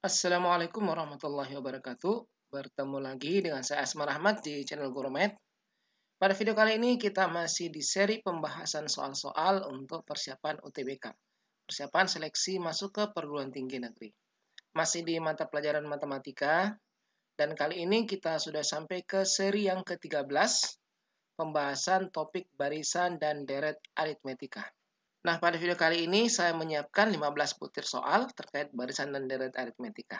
Assalamualaikum warahmatullahi wabarakatuh. Bertemu lagi dengan saya Asmar Ahmad di channel Gurumed. Pada video kali ini kita masih di seri pembahasan soal-soal untuk persiapan UTBK. Persiapan seleksi masuk ke perguruan tinggi negeri. Masih di mata pelajaran matematika. Dan kali ini kita sudah sampai ke seri yang ke-13. Pembahasan topik barisan dan deret aritmetika. Nah, pada video kali ini saya menyiapkan 15 butir soal terkait barisan dan deret aritmetika.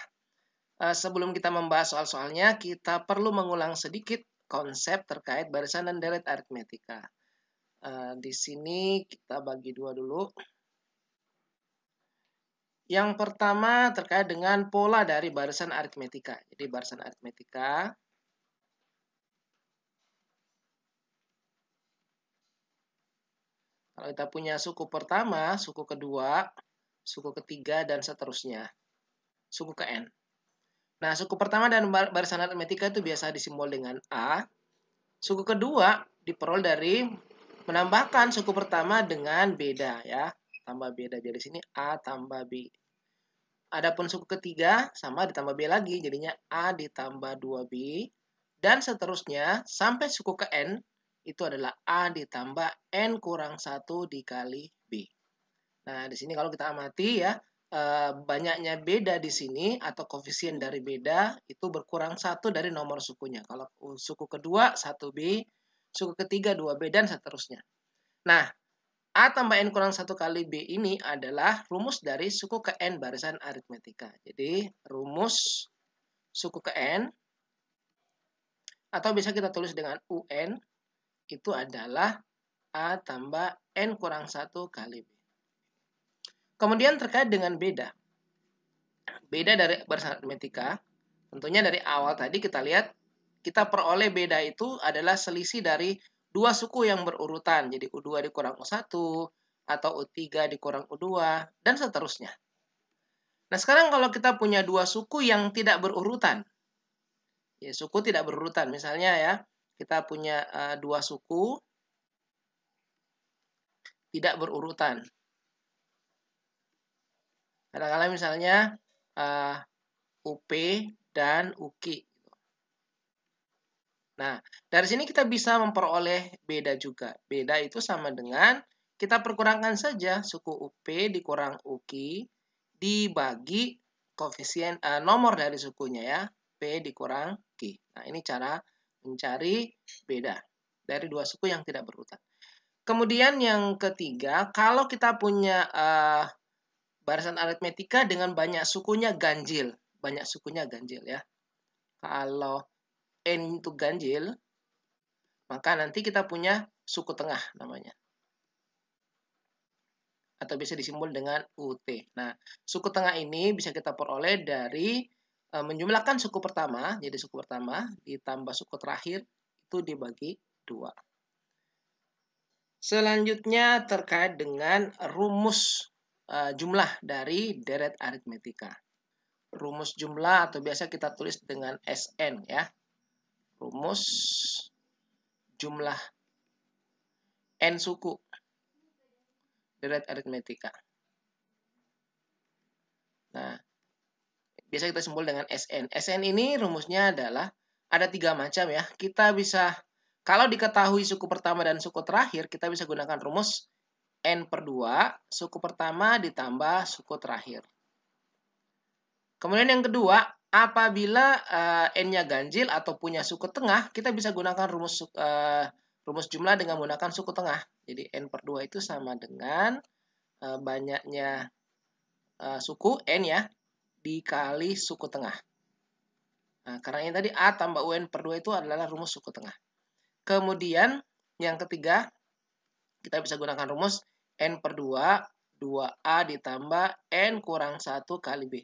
Sebelum kita membahas soal-soalnya, kita perlu mengulang sedikit konsep terkait barisan dan deret aritmetika. Di sini kita bagi dua dulu. Yang pertama terkait dengan pola dari barisan aritmetika. Jadi barisan aritmetika kalau kita punya suku pertama, suku kedua, suku ketiga, dan seterusnya. Suku ke N. Nah, suku pertama dan barisan aritmetika itu biasa disimbol dengan A. Suku kedua diperoleh dari menambahkan suku pertama dengan beda ya. Tambah beda. Jadi sini A tambah B. Adapun suku ketiga sama ditambah B lagi. Jadinya A ditambah 2B. Dan seterusnya sampai suku ke N itu adalah A ditambah N kurang 1 dikali B. Nah, di sini kalau kita amati ya, banyaknya beda di sini atau koefisien dari beda itu berkurang 1 dari nomor sukunya. Kalau suku kedua 1B, suku ketiga 2B, dan seterusnya. Nah, A tambah N kurang 1 kali B ini adalah rumus dari suku ke N barisan aritmetika. Jadi, rumus suku ke N, atau bisa kita tulis dengan UN, itu adalah A tambah N kurang 1 kali B. Kemudian terkait dengan beda. Beda dari barisan aritmetika, tentunya dari awal tadi kita lihat, kita peroleh beda itu adalah selisih dari dua suku yang berurutan. Jadi U2 dikurang U1, atau U3 dikurang U2, dan seterusnya. Nah, sekarang kalau kita punya dua suku yang tidak berurutan, ya suku tidak berurutan, misalnya ya, kita punya dua suku tidak berurutan. Kadang-kadang misalnya UP dan UKI. Nah, dari sini kita bisa memperoleh beda juga. Beda itu sama dengan kita perkurangkan saja suku UP dikurang UKI dibagi koefisien nomor dari sukunya ya, P dikurang Q. Nah, ini cara mencari beda dari dua suku yang tidak berurutan. Kemudian yang ketiga, kalau kita punya barisan aritmetika dengan banyak sukunya ganjil. Banyak sukunya ganjil ya. Kalau N itu ganjil, maka nanti kita punya suku tengah namanya. Atau bisa disimbol dengan UT. Nah, suku tengah ini bisa kita peroleh dari menjumlahkan suku pertama, jadi suku pertama ditambah suku terakhir itu dibagi 2. Selanjutnya terkait dengan rumus jumlah dari deret aritmetika. Rumus jumlah atau biasa kita tulis dengan SN ya. Rumus jumlah N suku deret aritmetika. Nah, biasa kita simbol dengan SN. SN ini rumusnya adalah ada 3 macam ya. Kita bisa, kalau diketahui suku pertama dan suku terakhir, kita bisa gunakan rumus N/2, suku pertama ditambah suku terakhir. Kemudian yang kedua, apabila N-nya ganjil atau punya suku tengah, kita bisa gunakan rumus jumlah dengan menggunakan suku tengah. Jadi N/2 itu sama dengan banyaknya suku N ya, dikali suku tengah. Nah, karena ini tadi A tambah UN/2 itu adalah rumus suku tengah. Kemudian yang ketiga, kita bisa gunakan rumus N/2, 2A ditambah N kurang 1 kali B.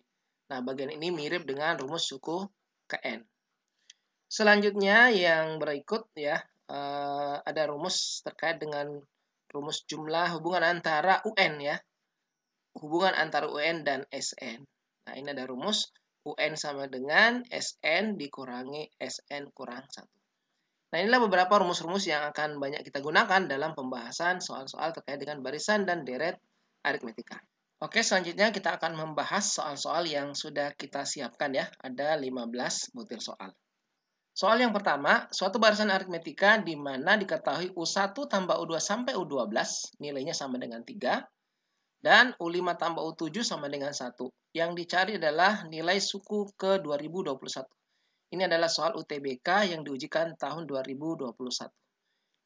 Nah, bagian ini mirip dengan rumus suku ke N. Selanjutnya yang berikut ya, ada rumus terkait dengan rumus jumlah hubungan antara UN ya. Hubungan antara UN dan SN. Nah, ini ada rumus UN sama dengan SN dikurangi SN kurang 1. Nah, inilah beberapa rumus-rumus yang akan banyak kita gunakan dalam pembahasan soal-soal terkait dengan barisan dan deret aritmetika. Oke, selanjutnya kita akan membahas soal-soal yang sudah kita siapkan ya. Ada 15 butir soal. Soal yang pertama, suatu barisan aritmetika di mana diketahui U1 tambah U2 sampai U12 nilainya sama dengan 3 dan U5 tambah U7 sama dengan 1. Yang dicari adalah nilai suku ke 2021. Ini adalah soal UTBK yang diujikan tahun 2021.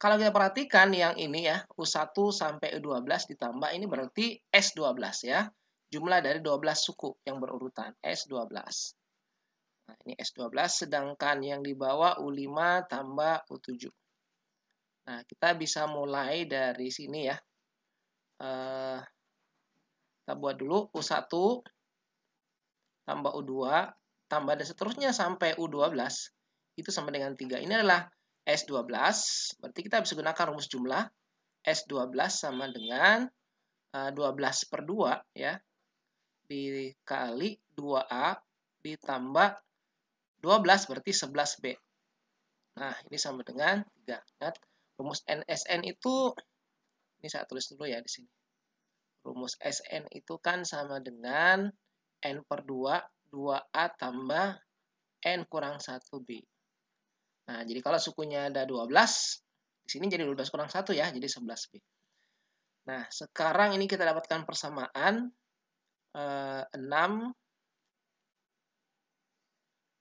Kalau kita perhatikan yang ini ya, U1 sampai U12 ditambah ini berarti S12 ya. Jumlah dari 12 suku yang berurutan, S12. Nah, ini S12, sedangkan yang di bawah U5 tambah U7. Nah, kita bisa mulai dari sini ya. Kita buat dulu U1 tambah U2 tambah dan seterusnya sampai U12 itu sama dengan 3. Ini adalah S12, berarti kita bisa gunakan rumus jumlah. S12 sama dengan 12 per 2 ya, dikali 2A ditambah 12 berarti 11B. Nah, ini sama dengan 3. Ingat, rumus NSN itu, ini saya tulis dulu ya di sini. Rumus SN itu kan sama dengan N per 2, 2A tambah N kurang 1B. Nah, jadi kalau sukunya ada 12, di sini jadi 12 kurang 1 ya, jadi 11B. Nah, sekarang ini kita dapatkan persamaan 6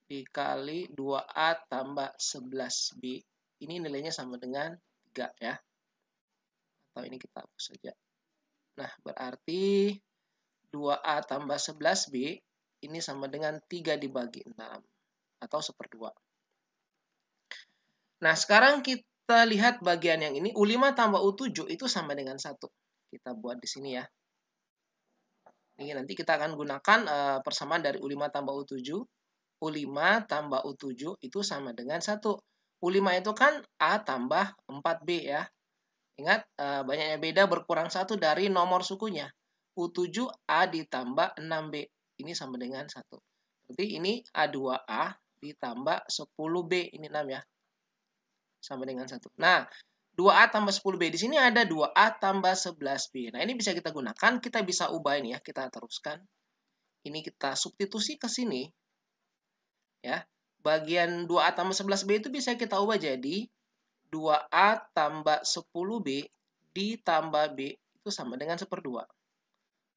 dikali 2A tambah 11B. Ini nilainya sama dengan 3 ya. Atau ini kita hapus saja. Nah, berarti 2A tambah 11B ini sama dengan 3 dibagi 6. Atau 1/2. Nah, sekarang kita lihat bagian yang ini. U5 tambah U7 itu sama dengan 1. Kita buat di sini ya. Ini nanti kita akan gunakan persamaan dari U5 tambah U7. U5 tambah U7 itu sama dengan 1. U5 itu kan A tambah 4B ya. Ingat, banyaknya beda berkurang 1 dari nomor sukunya. U7 A ditambah 6B. Ini sama dengan 1. Berarti ini A2A ditambah 10B. Ini 6 ya. Sama dengan 1. Nah, 2A tambah 10B. Di sini ada 2A tambah 11B. Nah, ini bisa kita gunakan. Kita bisa ubah ini ya. Kita teruskan. Ini kita substitusi ke sini. Ya, bagian 2A tambah 11B itu bisa kita ubah jadi 2A tambah 10B ditambah B itu sama dengan 1/2.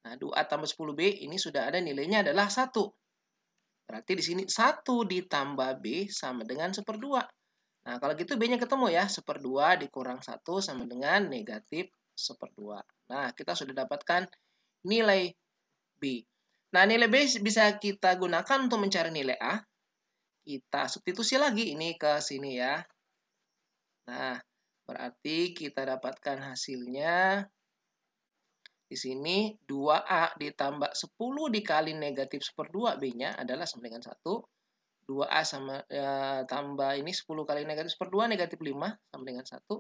Nah, 2A tambah 10B ini sudah ada nilainya adalah 1. Berarti di sini 1 ditambah B sama dengan 1/2. Nah, kalau gitu B-nya ketemu ya. 1/2 dikurang 1 sama dengan negatif 1/2. Nah, kita sudah dapatkan nilai B. Nah, nilai B bisa kita gunakan untuk mencari nilai A. Kita substitusi lagi ini ke sini ya. Nah, berarti kita dapatkan hasilnya di sini 2A ditambah 10 dikali negatif 1/2 B-nya adalah sama dengan 1. 2A sama tambah ini 10 kali negatif 1/2 negatif 5 sama dengan 1.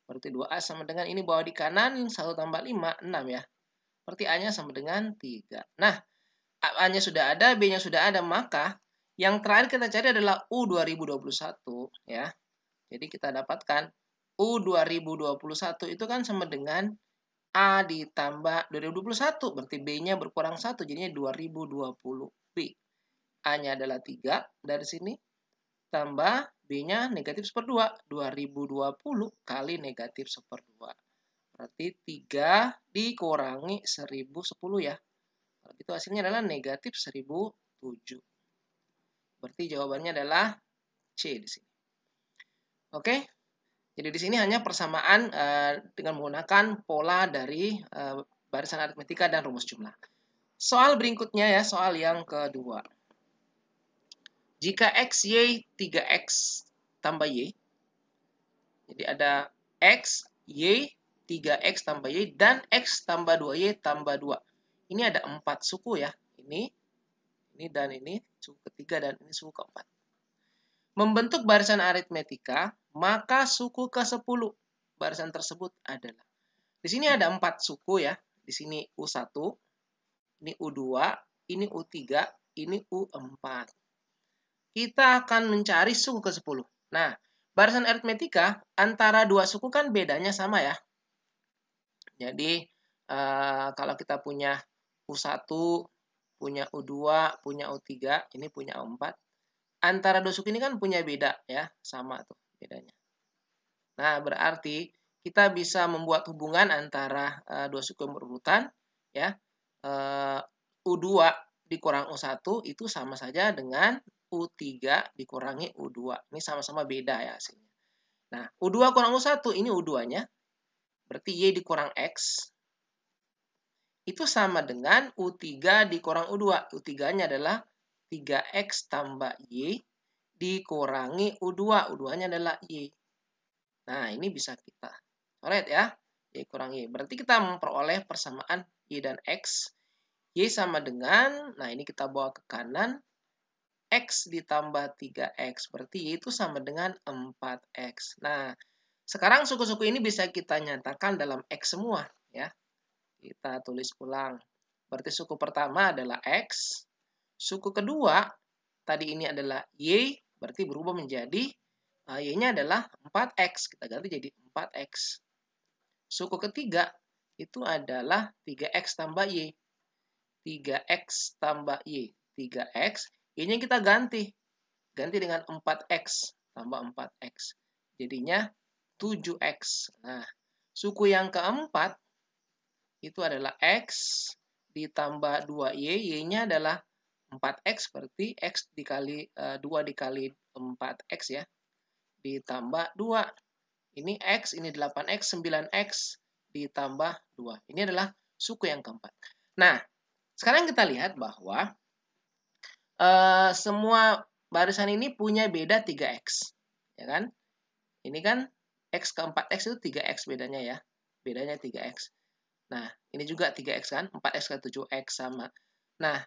Berarti 2A sama dengan ini bawah di kanan 1 tambah 5 6 ya. Berarti A-nya sama dengan 3. Nah, A-nya sudah ada, B-nya sudah ada, maka yang terakhir kita cari adalah U2021 ya. Jadi kita dapatkan U2021 itu kan sama dengan A ditambah 2021. Berarti B-nya berkurang 1. Jadinya 2020B. A-nya adalah 3 dari sini. Tambah B-nya negatif 1/2. 2020 kali negatif 1/2. Berarti 3 dikurangi 1010 ya. Kalau itu hasilnya adalah negatif 1007. Berarti jawabannya adalah C di sini. Oke. Jadi di sini hanya persamaan dengan menggunakan pola dari barisan aritmetika dan rumus jumlah. Soal berikutnya ya, soal yang kedua. Jika X, Y, 3X tambah Y. Jadi ada X, Y, 3X tambah Y, dan X tambah 2Y tambah 2. Ini ada 4 suku ya. Ini, dan ini. Suku ketiga dan ini suku keempat. Membentuk barisan aritmetika, maka suku ke-10 barisan tersebut adalah. Di sini ada 4 suku ya. Di sini U1, ini U2, ini U3, ini U4. Kita akan mencari suku ke-10. Nah, barisan aritmetika antara dua suku kan bedanya sama ya. Jadi kalau kita punya U1, punya U2, punya U3, ini punya U4. Antara dua suku ini kan punya beda ya, sama tuh bedanya. Nah, berarti kita bisa membuat hubungan antara dua suku yang berurutan ya. U2 dikurang U1 itu sama saja dengan U3 dikurangi U2. Ini sama-sama beda ya hasilnya. Nah, U2 kurang U1 ini U2-nya. Berarti Y dikurang X itu sama dengan U3 dikurang U2. U3-nya adalah 3X tambah Y dikurangi U2. U2-nya adalah Y. Nah, ini bisa kita coret ya. Y kurang Y. Berarti kita memperoleh persamaan Y dan X. Y sama dengan, nah ini kita bawa ke kanan, X ditambah 3X. Berarti Y itu sama dengan 4X. Nah, sekarang suku-suku ini bisa kita nyatakan dalam X semua ya. Kita tulis ulang. Berarti suku pertama adalah X. Suku kedua, tadi ini adalah Y. Berarti berubah menjadi, Y-nya adalah 4X. Kita ganti jadi 4X. Suku ketiga, itu adalah 3X tambah Y. 3X tambah Y. 3X. Y-nya kita ganti. Ganti dengan 4X tambah 4X. Jadinya 7X. Nah, suku yang keempat, itu adalah X ditambah 2Y, Y-nya adalah 4X, berarti X dikali 2 dikali 4X ya, ditambah 2. Ini X, ini 8X, 9X, ditambah 2. Ini adalah suku yang keempat. Nah, sekarang kita lihat bahwa semua barisan ini punya beda 3X. Ya kan? Ini kan X ke 4X itu 3X bedanya ya. Bedanya 3X. Nah, ini juga 3X kan, 4X ke 7X sama. Nah,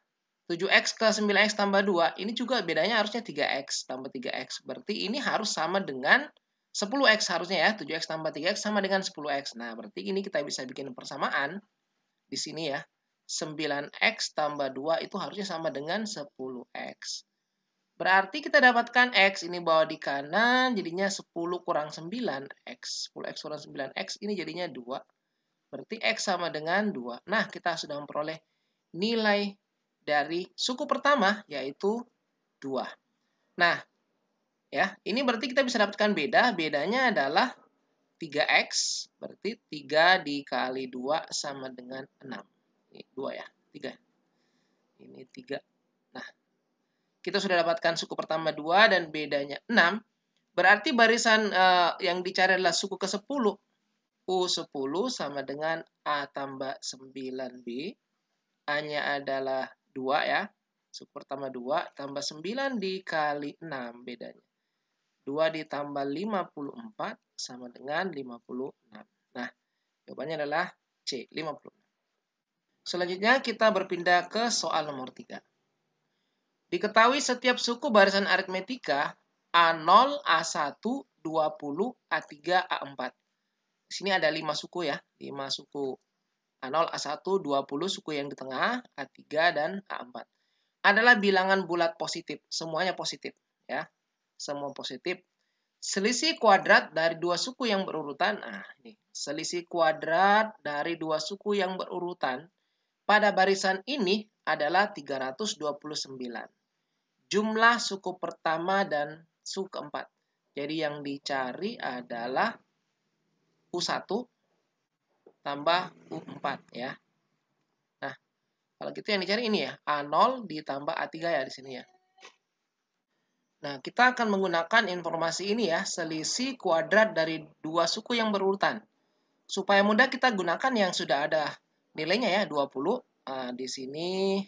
7X ke 9X tambah 2, ini juga bedanya harusnya 3X tambah 3X. Berarti ini harus sama dengan 10X harusnya ya, 7X tambah 3X sama dengan 10X. Nah, berarti ini kita bisa bikin persamaan di sini ya. 9X tambah 2 itu harusnya sama dengan 10X. Berarti kita dapatkan X, ini bawa di kanan, jadinya 10 kurang 9X. 10X kurang 9X, ini jadinya 2. Berarti X sama dengan 2. Nah, kita sudah memperoleh nilai dari suku pertama, yaitu 2. Nah, ya, ini berarti kita bisa dapatkan beda. Bedanya adalah 3X, berarti 3 dikali 2 sama dengan 6. Ini 2 ya, 3. Ini 3. Nah, kita sudah dapatkan suku pertama 2 dan bedanya 6. Berarti barisan yang dicari adalah suku ke-10. U10 sama dengan A tambah 9B. A-nya adalah 2 ya. Suku pertama 2 tambah 9 dikali 6 bedanya. 2 ditambah 54 sama dengan 56. Nah, jawabannya adalah C, 56. Selanjutnya kita berpindah ke soal nomor 3. Diketahui setiap suku barisan aritmetika A0, A1, 20, A3, A4. Di sini ada 5 suku ya, 5 suku. A0, A1, 20 suku yang di tengah, A3 dan A4. Adalah bilangan bulat positif, semuanya positif ya. Semua positif. Selisih kuadrat dari dua suku yang berurutan. Nah, ini selisih kuadrat dari dua suku yang berurutan pada barisan ini adalah 329. Jumlah suku pertama dan suku keempat. Jadi yang dicari adalah U1 tambah U4 ya. Nah, kalau gitu yang dicari ini ya, A0 ditambah A3 ya di sini ya. Nah, kita akan menggunakan informasi ini ya, selisih kuadrat dari dua suku yang berurutan. Supaya mudah kita gunakan yang sudah ada nilainya ya, 20. Nah, di sini,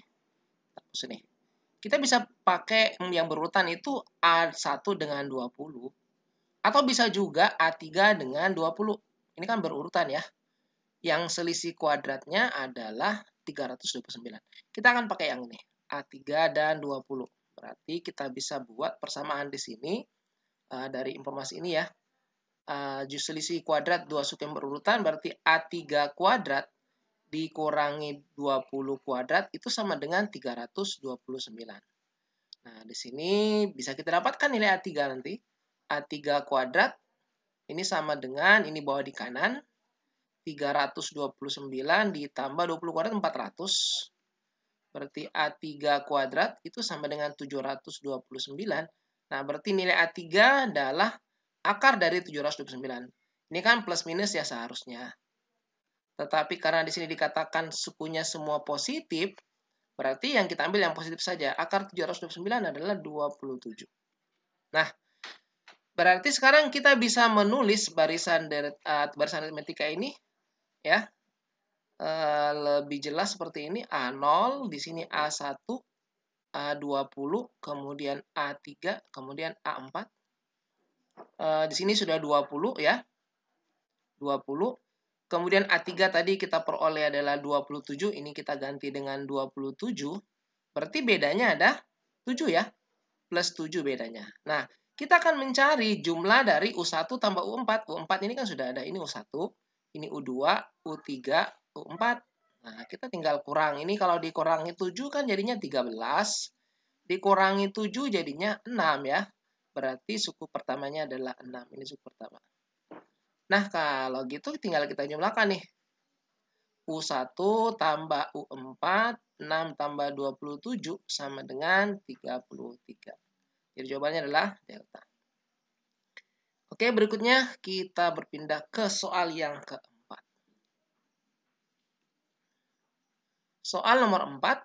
kita bisa pakai yang berurutan itu A1 dengan 20. Atau bisa juga A3 dengan 20. Ini kan berurutan ya. Yang selisih kuadratnya adalah 329. Kita akan pakai yang ini, A3 dan 20. Berarti kita bisa buat persamaan di sini dari informasi ini ya. Selisih kuadrat dua suku yang berurutan berarti A3 kuadrat dikurangi 20 kuadrat itu sama dengan 329. Nah, di sini bisa kita dapatkan nilai A3 nanti. A3 kuadrat. Ini sama dengan, ini bawah di kanan. 329 ditambah 20 kuadrat 400. Berarti A3 kuadrat itu sama dengan 729. Nah, berarti nilai A3 adalah akar dari 729. Ini kan plus minus ya seharusnya. Tetapi karena di sini dikatakan sukunya semua positif, berarti yang kita ambil yang positif saja. Akar 729 adalah 27. Nah, berarti sekarang kita bisa menulis barisan aritmetika ini ya. Lebih jelas seperti ini. A0, di sini A1, A20, kemudian A3, kemudian A4. Di sini sudah 20 ya. 20. Kemudian A3 tadi kita peroleh adalah 27. Ini kita ganti dengan 27. Berarti bedanya ada 7 ya. Plus 7 bedanya. Nah, kita akan mencari jumlah dari U1 tambah U4. U4 ini kan sudah ada. Ini U1, ini U2, U3, U4. Nah, kita tinggal kurang. Ini kalau dikurangi 7 kan jadinya 13. Dikurangi 7 jadinya 6 ya. Berarti suku pertamanya adalah 6. Ini suku pertama. Nah, kalau gitu tinggal kita jumlahkan nih. U1 tambah U4, 6 tambah 27 sama dengan 33. Jadi jawabannya adalah delta. Oke, berikutnya kita berpindah ke soal yang keempat. Soal nomor 4.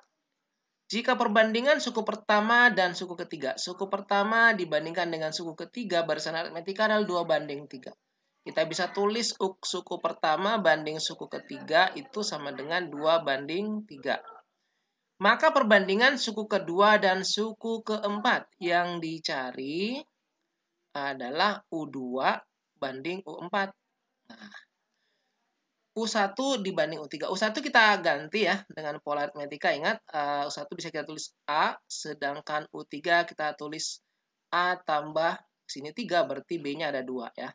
Jika perbandingan suku pertama dan suku ketiga. Suku pertama dibandingkan dengan suku ketiga, barisan aritmetika adalah 2:3. Kita bisa tulis suku pertama banding suku ketiga itu sama dengan 2:3. Maka perbandingan suku kedua dan suku keempat yang dicari adalah U2 banding U4. Nah, U1 dibanding U3. U1 kita ganti ya dengan pola aritmetika. Ingat, U1 bisa kita tulis A, sedangkan U3 kita tulis A tambah sini 3, berarti B-nya ada 2 ya.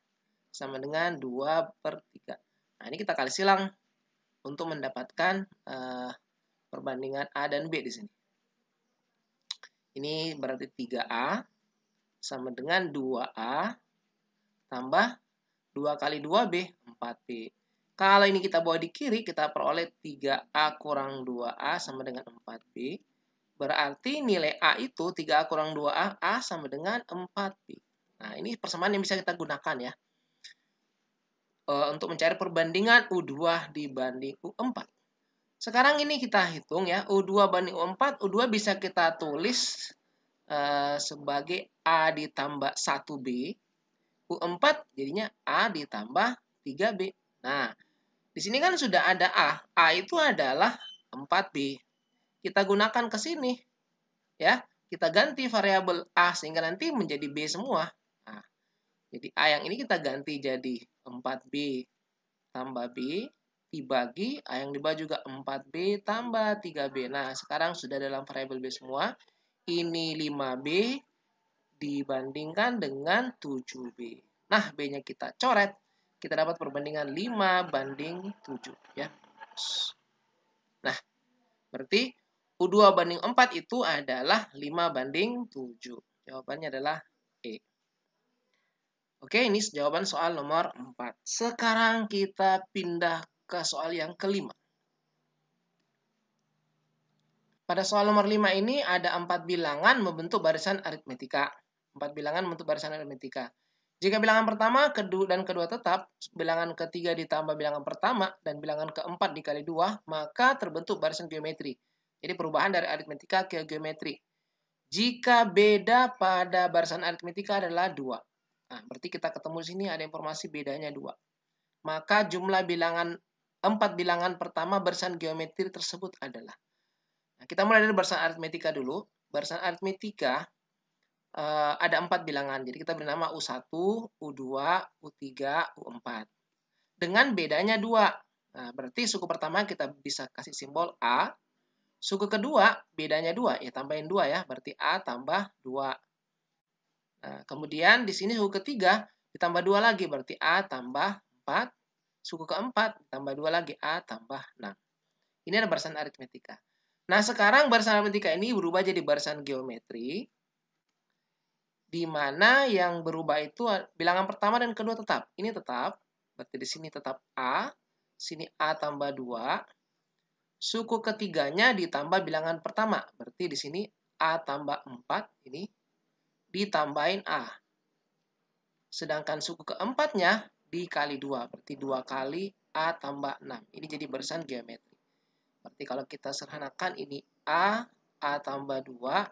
Sama dengan 2/3. Nah, ini kita kali silang untuk mendapatkan perbandingan A dan B di sini. Ini berarti 3A sama dengan 2A tambah 2 kali 2B, 4B. Kalau ini kita bawa di kiri, kita peroleh 3A kurang 2A sama dengan 4B. Berarti nilai A itu 3A kurang 2A, A sama dengan 4B. Nah, ini persamaan yang bisa kita gunakan ya. Untuk mencari perbandingan U2 dibanding U4. Sekarang ini kita hitung ya, U2 banding U4. U2 bisa kita tulis sebagai A ditambah 1B. U4 jadinya A ditambah 3B. Nah, di sini kan sudah ada A. A itu adalah 4B. Kita gunakan ke sini. Ya, kita ganti variabel A sehingga nanti menjadi B semua. Nah, jadi A yang ini kita ganti jadi 4B tambah B dibagi A yang di bawah juga 4B tambah 3B. Nah, sekarang sudah dalam variabel B semua. Ini 5B dibandingkan dengan 7B. Nah, B-nya kita coret. Kita dapat perbandingan 5:7 ya. Nah, berarti U2 banding 4 itu adalah 5:7. Jawabannya adalah E. Oke, ini jawaban soal nomor 4. Sekarang kita pindah ke soal yang kelima. Pada soal nomor 5 ini ada 4 bilangan membentuk barisan aritmetika. 4 bilangan membentuk barisan aritmetika. Jika bilangan pertama dan kedua tetap, bilangan ketiga ditambah bilangan pertama, dan bilangan keempat dikali 2, maka terbentuk barisan geometri. Jadi perubahan dari aritmetika ke geometri. Jika beda pada barisan aritmetika adalah 2. Nah, berarti kita ketemu di sini ada informasi bedanya 2. Maka jumlah bilangan 4 bilangan pertama barisan geometri tersebut adalah. Nah, kita mulai dari barisan aritmetika dulu. Barisan aritmetika ada 4 bilangan. Jadi kita beri nama U1, U2, U3, U4. Dengan bedanya 2. Nah, berarti suku pertama kita bisa kasih simbol A. Suku kedua bedanya 2. Ya tambahin 2 ya. Berarti A tambah 2. Nah, kemudian di sini suku ketiga ditambah 2 lagi. Berarti A tambah 4. Suku keempat ditambah 2 lagi. A tambah 6. Ini adalah barisan aritmetika. Nah, sekarang barisan aritmetika ini berubah jadi barisan geometri. di mana yang berubah itu bilangan pertama dan kedua tetap. Ini tetap, berarti di sini tetap A, sini A tambah 2. Suku ketiganya ditambah bilangan pertama, berarti di sini A tambah 4, ini ditambahin A. Sedangkan suku keempatnya dikali 2, berarti 2 kali A tambah 6. Ini jadi barisan geometri. Berarti kalau kita sederhanakan ini A tambah 2,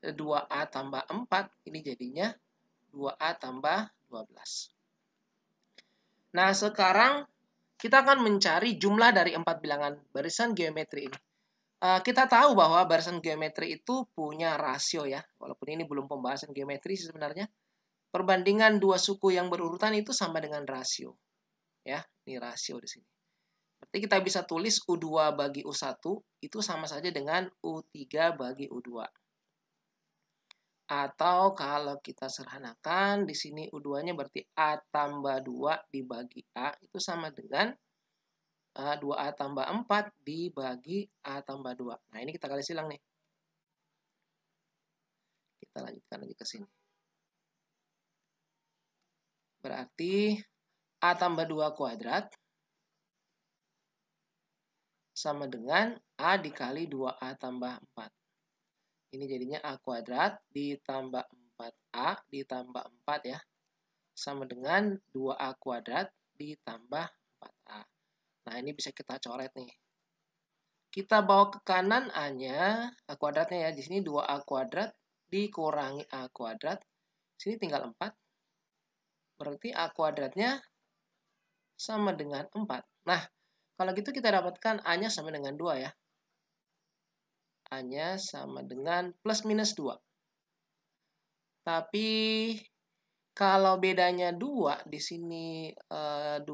2A tambah 4, ini jadinya 2A tambah 12. Nah, sekarang kita akan mencari jumlah dari 4 bilangan barisan geometri ini. Kita tahu bahwa barisan geometri itu punya rasio ya, walaupun ini belum pembahasan geometri sebenarnya. Perbandingan dua suku yang berurutan itu sama dengan rasio. Ya, ini rasio di sini. Berarti kita bisa tulis U2 bagi U1 itu sama saja dengan U3 bagi U2. Atau kalau kita sederhanakan, di sini U2-nya berarti A tambah 2 dibagi A, itu sama dengan 2A tambah 4 dibagi A tambah 2. Nah, ini kita kali silang nih. Kita lanjutkan lagi ke sini. Berarti A tambah 2 kuadrat sama dengan A dikali 2A tambah 4. Ini jadinya A kuadrat ditambah 4A ditambah 4 ya. Sama dengan 2A kuadrat ditambah 4A. Nah, ini bisa kita coret nih. Kita bawa ke kanan A-nya, A kuadratnya ya. Di sini 2A kuadrat dikurangi A kuadrat. Sini tinggal 4. Berarti A kuadratnya sama dengan 4. Nah, kalau gitu kita dapatkan A-nya sama dengan 2 ya. A-nya sama dengan plus minus 2. Tapi kalau bedanya 2, di sini 2,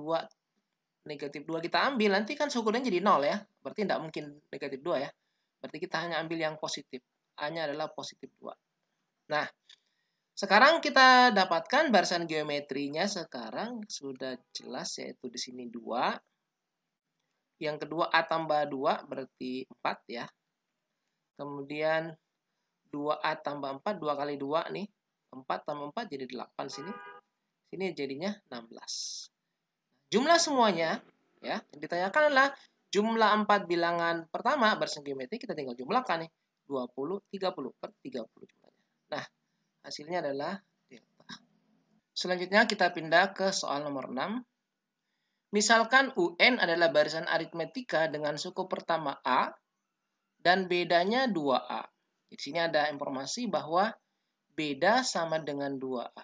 negatif 2 kita ambil, nanti kan syukurnya jadi 0 ya. Berarti tidak mungkin negatif 2 ya. Berarti kita hanya ambil yang positif. A-nya adalah positif 2. Nah, sekarang kita dapatkan barisan geometrinya sekarang sudah jelas, yaitu di sini 2. Yang kedua A tambah 2 berarti 4 ya. Kemudian 2A tambah 4, 2 kali 2 nih. 4 tambah 4 jadi 8 sini. Sini jadinya 16. Jumlah semuanya ya, yang ditanyakan adalah jumlah 4 bilangan pertama barisan geometri, kita tinggal jumlahkan nih. 20, 30 per 30 jumlahnya. Nah, hasilnya adalah delta. Selanjutnya kita pindah ke soal nomor 6. Misalkan UN adalah barisan aritmetika dengan suku pertama A dan bedanya 2A. Di sini ada informasi bahwa beda sama dengan 2A.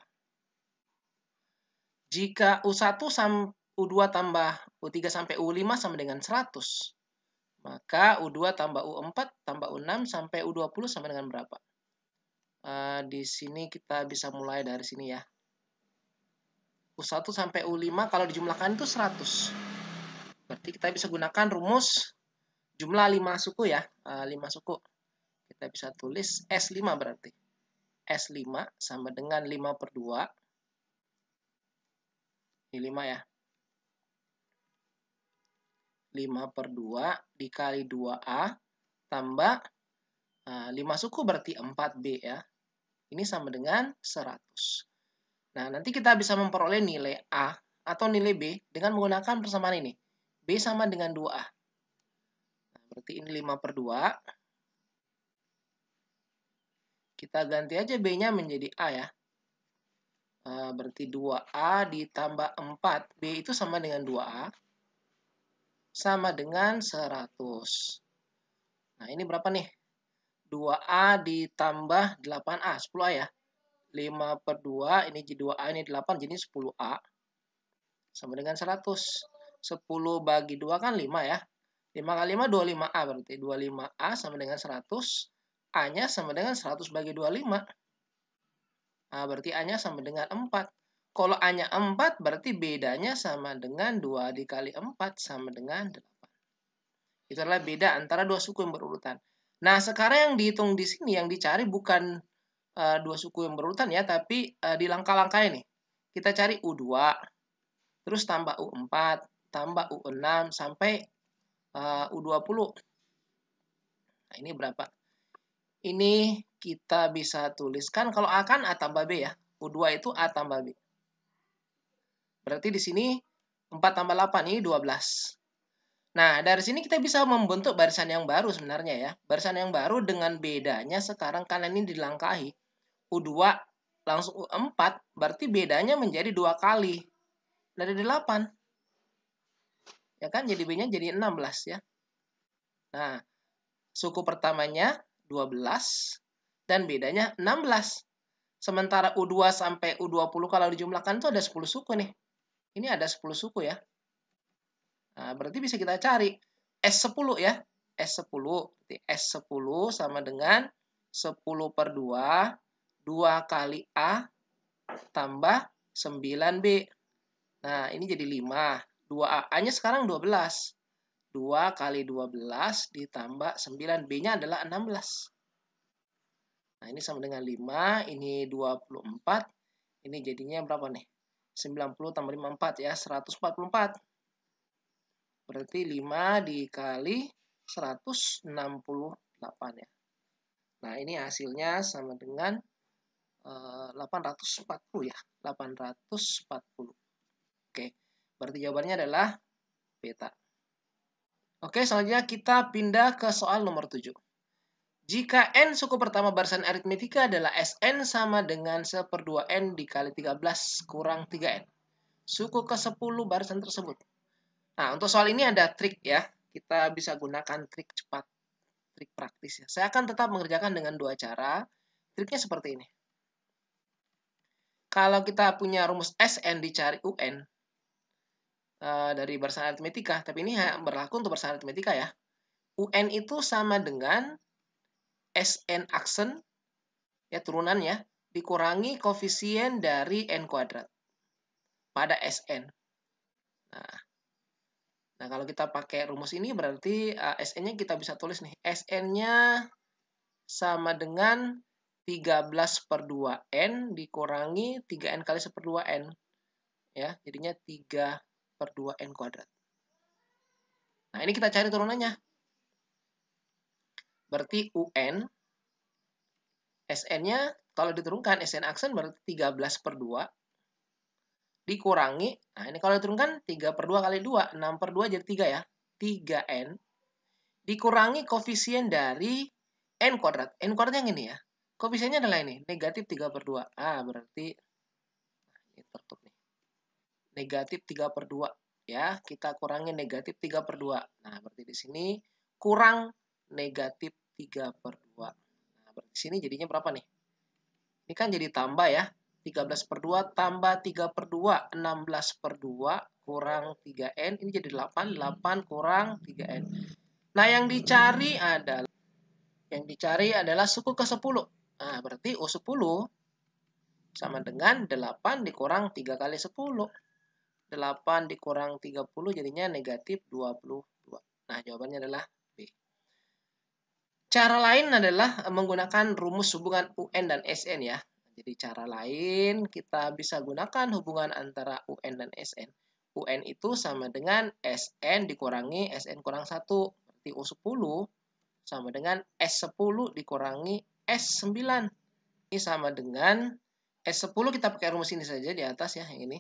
Jika U1 sampai U2 tambah U3 sampai U5 sama dengan 100, maka U2 tambah U4 tambah U6 sampai U20 sama dengan berapa? Di sini kita bisa mulai dari sini ya. U1 sampai U5 kalau dijumlahkan itu 100. Berarti kita bisa gunakan rumus jumlah 5 suku ya. 5 suku. Kita bisa tulis S5 berarti. S5 sama dengan 5 per 2. Ini 5 ya. 5 per 2 dikali 2A tambah 5 suku berarti 4B ya. Ini sama dengan 100. Nah, nanti kita bisa memperoleh nilai A atau nilai B dengan menggunakan persamaan ini. B sama dengan 2A. Nah, berarti ini 5 per 2. Kita ganti aja B-nya menjadi A ya. Berarti 2A ditambah 4. B itu sama dengan 2A. Sama dengan 100. Nah, ini berapa nih? 2A ditambah 8A. 10A ya. 5 per 2, ini jadi 2A, ini 8, jadi 10A. Sama dengan 100. 10 bagi 2 kan 5 ya. 5 kali 5, 25A. Berarti 25A sama dengan 100. A-nya sama dengan 100 bagi 25. Nah, berarti A-nya sama dengan 4. Kalau A-nya 4, berarti bedanya sama dengan 2 dikali 4 sama dengan 8. Itu adalah beda antara dua suku yang berurutan. Nah, sekarang yang dihitung di sini, yang dicari bukan dua suku yang berurutan ya, tapi di langkah-langkah ini. Kita cari U2, terus tambah U4, tambah U6, sampai U20. Nah, ini berapa? Ini kita bisa tuliskan, kalau A kan A tambah B ya. U2 itu A tambah B. Berarti di sini 4 tambah 8, ini 12. Nah, dari sini kita bisa membentuk barisan yang baru sebenarnya ya. Barisan yang baru dengan bedanya sekarang kalian ini dilangkahi. U2 langsung U4, berarti bedanya menjadi 2 kali. Dari 8. Ya kan, jadi B-nya jadi 16 ya. Nah, suku pertamanya 12 dan bedanya 16. Sementara U2 sampai U20 kalau dijumlahkan itu ada 10 suku nih. Ini ada 10 suku ya. Nah, berarti bisa kita cari S10 ya. S10. Berarti S10 sama dengan 10 per 2. 2 kali A tambah 9B. Nah, ini jadi 5. 2A. A-nya sekarang 12. 2 kali 12 ditambah 9. B-nya adalah 16. Nah, ini sama dengan 5. Ini 24. Ini jadinya berapa nih? 90 tambah 54 ya. 144. Berarti 5 dikali 168 ya. Nah, ini hasilnya sama dengan 840 ya. 840. Oke, berarti jawabannya adalah beta. Oke, selanjutnya kita pindah ke soal nomor 7. Jika N suku pertama barisan aritmetika adalah Sn sama dengan 1/2N dikali 13 kurang 3N. Suku ke-10 barisan tersebut. Nah, untuk soal ini ada trik ya. Kita bisa gunakan trik cepat, trik praktis ya. Saya akan tetap mengerjakan dengan 2 cara. Triknya seperti ini. Kalau kita punya rumus Sn dicari Un, dari barisan aritmetika, tapi ini berlaku untuk barisan aritmetika ya. UN itu sama dengan Sn aksen, ya turunannya, dikurangi koefisien dari N kuadrat pada Sn. Nah, kalau kita pakai rumus ini berarti Sn-nya kita bisa tulis nih. Sn-nya sama dengan 13 per 2N dikurangi 3N kali 1/2N. Ya, jadinya 3 per 2N kuadrat. Nah, ini kita cari turunannya. Berarti UN, Sn-nya kalau diturunkan, Sn aksen berarti 13 per 2 dikurangi, nah ini kalau diturunkan 3 per 2 kali 2, 6 per 2 jadi 3 ya, 3N dikurangi koefisien dari N kuadrat. N kuadrat yang ini ya, koefisiennya adalah ini, negatif 3 per 2. Berarti ini tertutup nih. Negatif 3 per 2. Ya, kita kurangi negatif 3 per 2. Nah, berarti di sini kurang negatif 3 per 2. Nah, berarti di sini jadinya berapa nih? Ini kan jadi tambah ya. 13 per 2 tambah 3 per 2. 16 per 2 kurang 3N. Ini jadi 8. 8 kurang 3N. Nah, yang dicari adalah suku ke-10. Nah, berarti U10 sama dengan 8 dikurang 3 kali 10. 8 dikurang 30 jadinya negatif 22. Nah, jawabannya adalah B. Cara lain adalah menggunakan rumus hubungan UN dan Sn ya. Jadi cara lain kita bisa gunakan hubungan antara UN dan Sn. UN itu sama dengan Sn dikurangi Sn kurang 1. Berarti U10 sama dengan S10 dikurangi S9. Ini sama dengan S10 kita pakai rumus ini saja di atas ya, yang ini.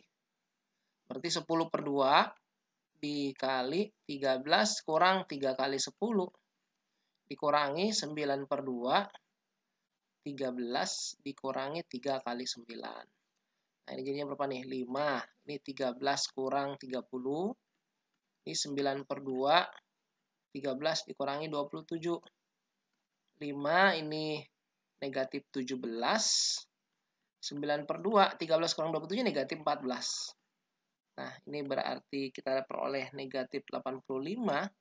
Berarti 10 per 2 dikali 13 kurang 3 kali 10 dikurangi 9 per 2, 13 dikurangi 3 kali 9. Nah, ini jadinya berapa nih? 5. Ini 13 kurang 30. Ini 9 per 2, 13 dikurangi 27. 5, ini negatif 17. 9 per 2, 13 kurang 27, negatif 14. Nah, ini berarti kita peroleh negatif 85.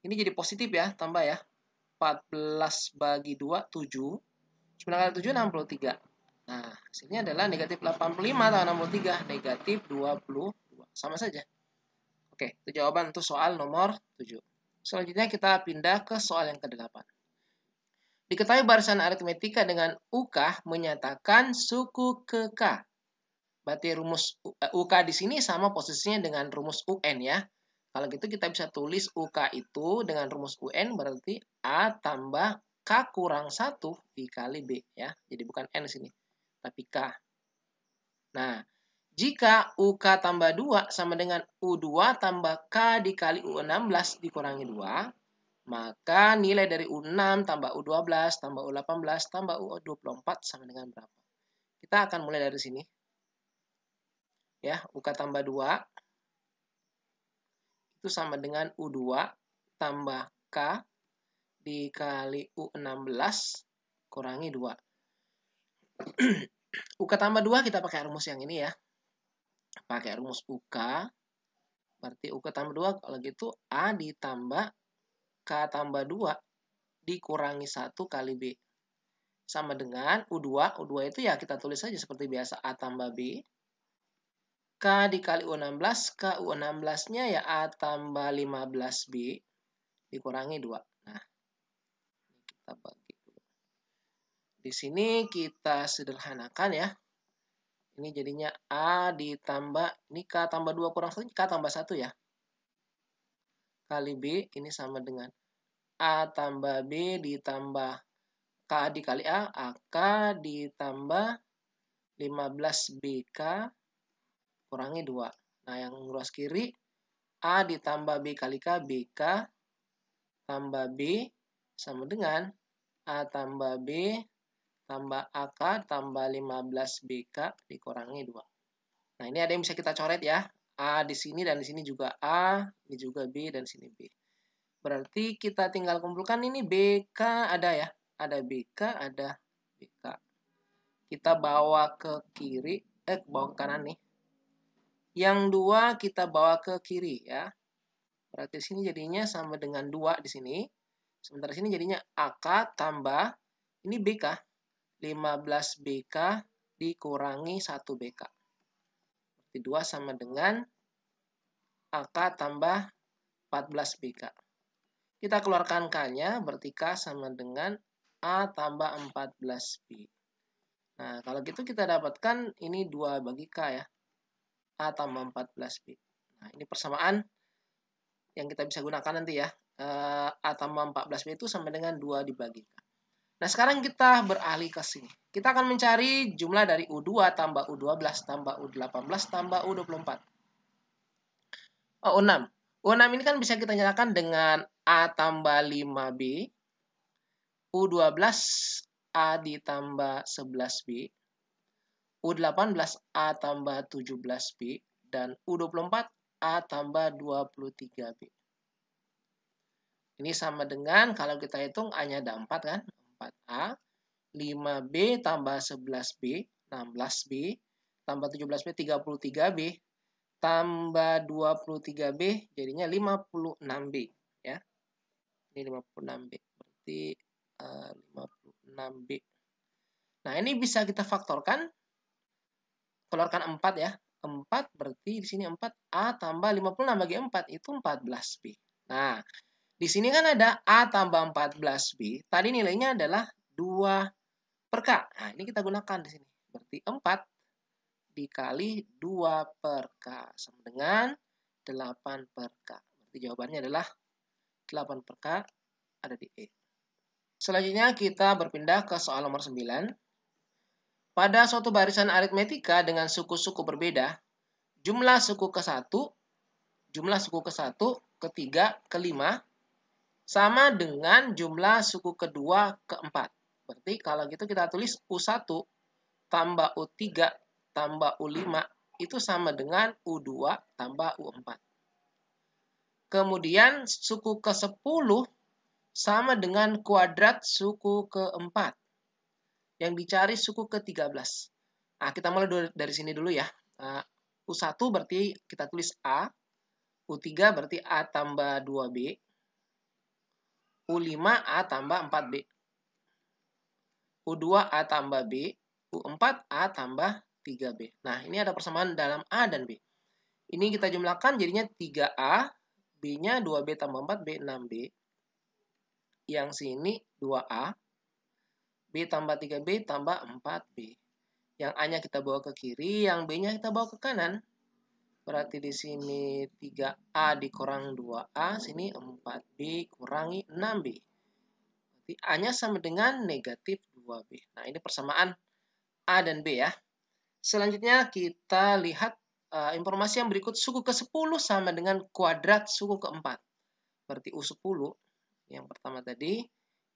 Ini jadi positif ya, tambah ya. 14 bagi 2, 7. 9 kali 7, 63. Nah, hasilnya adalah negatif 85 tambah 63, negatif 22. Sama saja. Oke, itu jawaban untuk soal nomor 7. Selanjutnya kita pindah ke soal yang ke-8. Diketahui barisan aritmetika dengan UK menyatakan suku ke K. Berarti rumus UK di sini sama posisinya dengan rumus UN ya. Kalau gitu kita bisa tulis UK itu dengan rumus UN berarti A tambah K kurang 1 dikali B ya. Jadi bukan N di sini, tapi K. Nah, jika UK tambah 2 sama dengan U2 tambah K dikali U16 dikurangi 2, maka nilai dari U6 tambah U12 tambah U18 tambah U24 sama dengan berapa? Kita akan mulai dari sini. Ya, UK tambah 2 itu sama dengan U2 tambah K dikali U16 kurangi 2. UK tambah 2 kita pakai rumus yang ini ya. Pakai rumus UK. Berarti UK tambah 2 kalau gitu A ditambah K tambah 2 dikurangi 1 kali B. Sama dengan U2. U2 itu ya kita tulis saja seperti biasa A tambah B. K dikali U16. K U16-nya ya A tambah 15B dikurangi 2. Nah, kita bagi dulu. Di sini kita sederhanakan ya. Ini jadinya A ditambah, ini K tambah 2 kurang 1, K tambah 1 ya. Kali B, ini sama dengan A tambah B ditambah K dikali A, AK ditambah 15BK kurangi 2. Nah, yang luas kiri, A ditambah B kali K, BK tambah B sama dengan A tambah B tambah AK tambah 15BK dikurangi 2. Nah, ini ada yang bisa kita coret ya. A di sini dan di sini juga A, ini juga B dan di sini B. Berarti kita tinggal kumpulkan ini BK ada ya. Ada BK, ada BK. Kita bawa ke kiri, bawa ke kanan nih. Yang 2 kita bawa ke kiri ya. Berarti sini jadinya sama dengan 2 di sini. Sementara sini jadinya AK tambah, ini BK. 15BK dikurangi 1BK. Berarti 2 sama dengan AK tambah 14BK. Kita keluarkan K-nya, berarti K sama dengan A tambah 14B. Nah, kalau gitu kita dapatkan ini 2 bagi K ya. A tambah 14B. Nah, ini persamaan yang kita bisa gunakan nanti ya. A tambah 14B itu sama dengan 2 dibagi K. Nah, sekarang kita beralih ke sini. Kita akan mencari jumlah dari U2 tambah U12 tambah U18 tambah U24. U6. U6 ini kan bisa kita nyalakan dengan A tambah 5B, U12 A ditambah 11B, U18 A tambah 17B, dan U24 A tambah 23B. Ini sama dengan kalau kita hitung A-nya ada 4 kan? 4A, 5B tambah 11B, 16B, tambah 17B, 33B, tambah 23B, jadinya 56B. Ya. Ini 56B. Berarti 56B. Nah, ini bisa kita faktorkan. Keluarkan 4 ya. 4 berarti di sini 4A tambah 56 bagi 4 itu 14B. Nah, di sini kan ada A tambah 14B. Tadi nilainya adalah 2 per K. Nah, ini kita gunakan di sini. Berarti 4 dikali 2 per K sama dengan 8 per K. Berarti jawabannya adalah 8 per K ada di E. Selanjutnya kita berpindah ke soal nomor 9. Pada suatu barisan aritmetika dengan suku-suku berbeda, jumlah suku ke-1, jumlah suku ke-1, ke-3, ke-5 sama dengan jumlah suku kedua, ke-4. Berarti kalau gitu kita tulis U1 tambah U3 tambah U5 itu sama dengan U2 tambah U4. Kemudian suku ke-10 sama dengan kuadrat suku ke-4. Yang dicari suku ke-13. Nah, kita mulai dari sini dulu ya. U1 berarti kita tulis A. U3 berarti A tambah 2B. U5 A tambah 4B. U2 A tambah B. U4 A tambah 3B. Nah, ini ada persamaan dalam A dan B. Ini kita jumlahkan jadinya 3A. B-nya 2B tambah 4B, 6B. Yang sini 2A. B tambah 3B tambah 4B. Yang A-nya kita bawa ke kiri, yang B-nya kita bawa ke kanan. Berarti di sini 3A dikurang 2A, sini 4B kurangi 6B. berarti A-nya sama dengan negatif 2B. Nah, ini persamaan A dan B ya. Selanjutnya kita lihat informasi yang berikut. Suku ke-10 sama dengan kuadrat suku ke-4. Berarti U10 yang pertama tadi.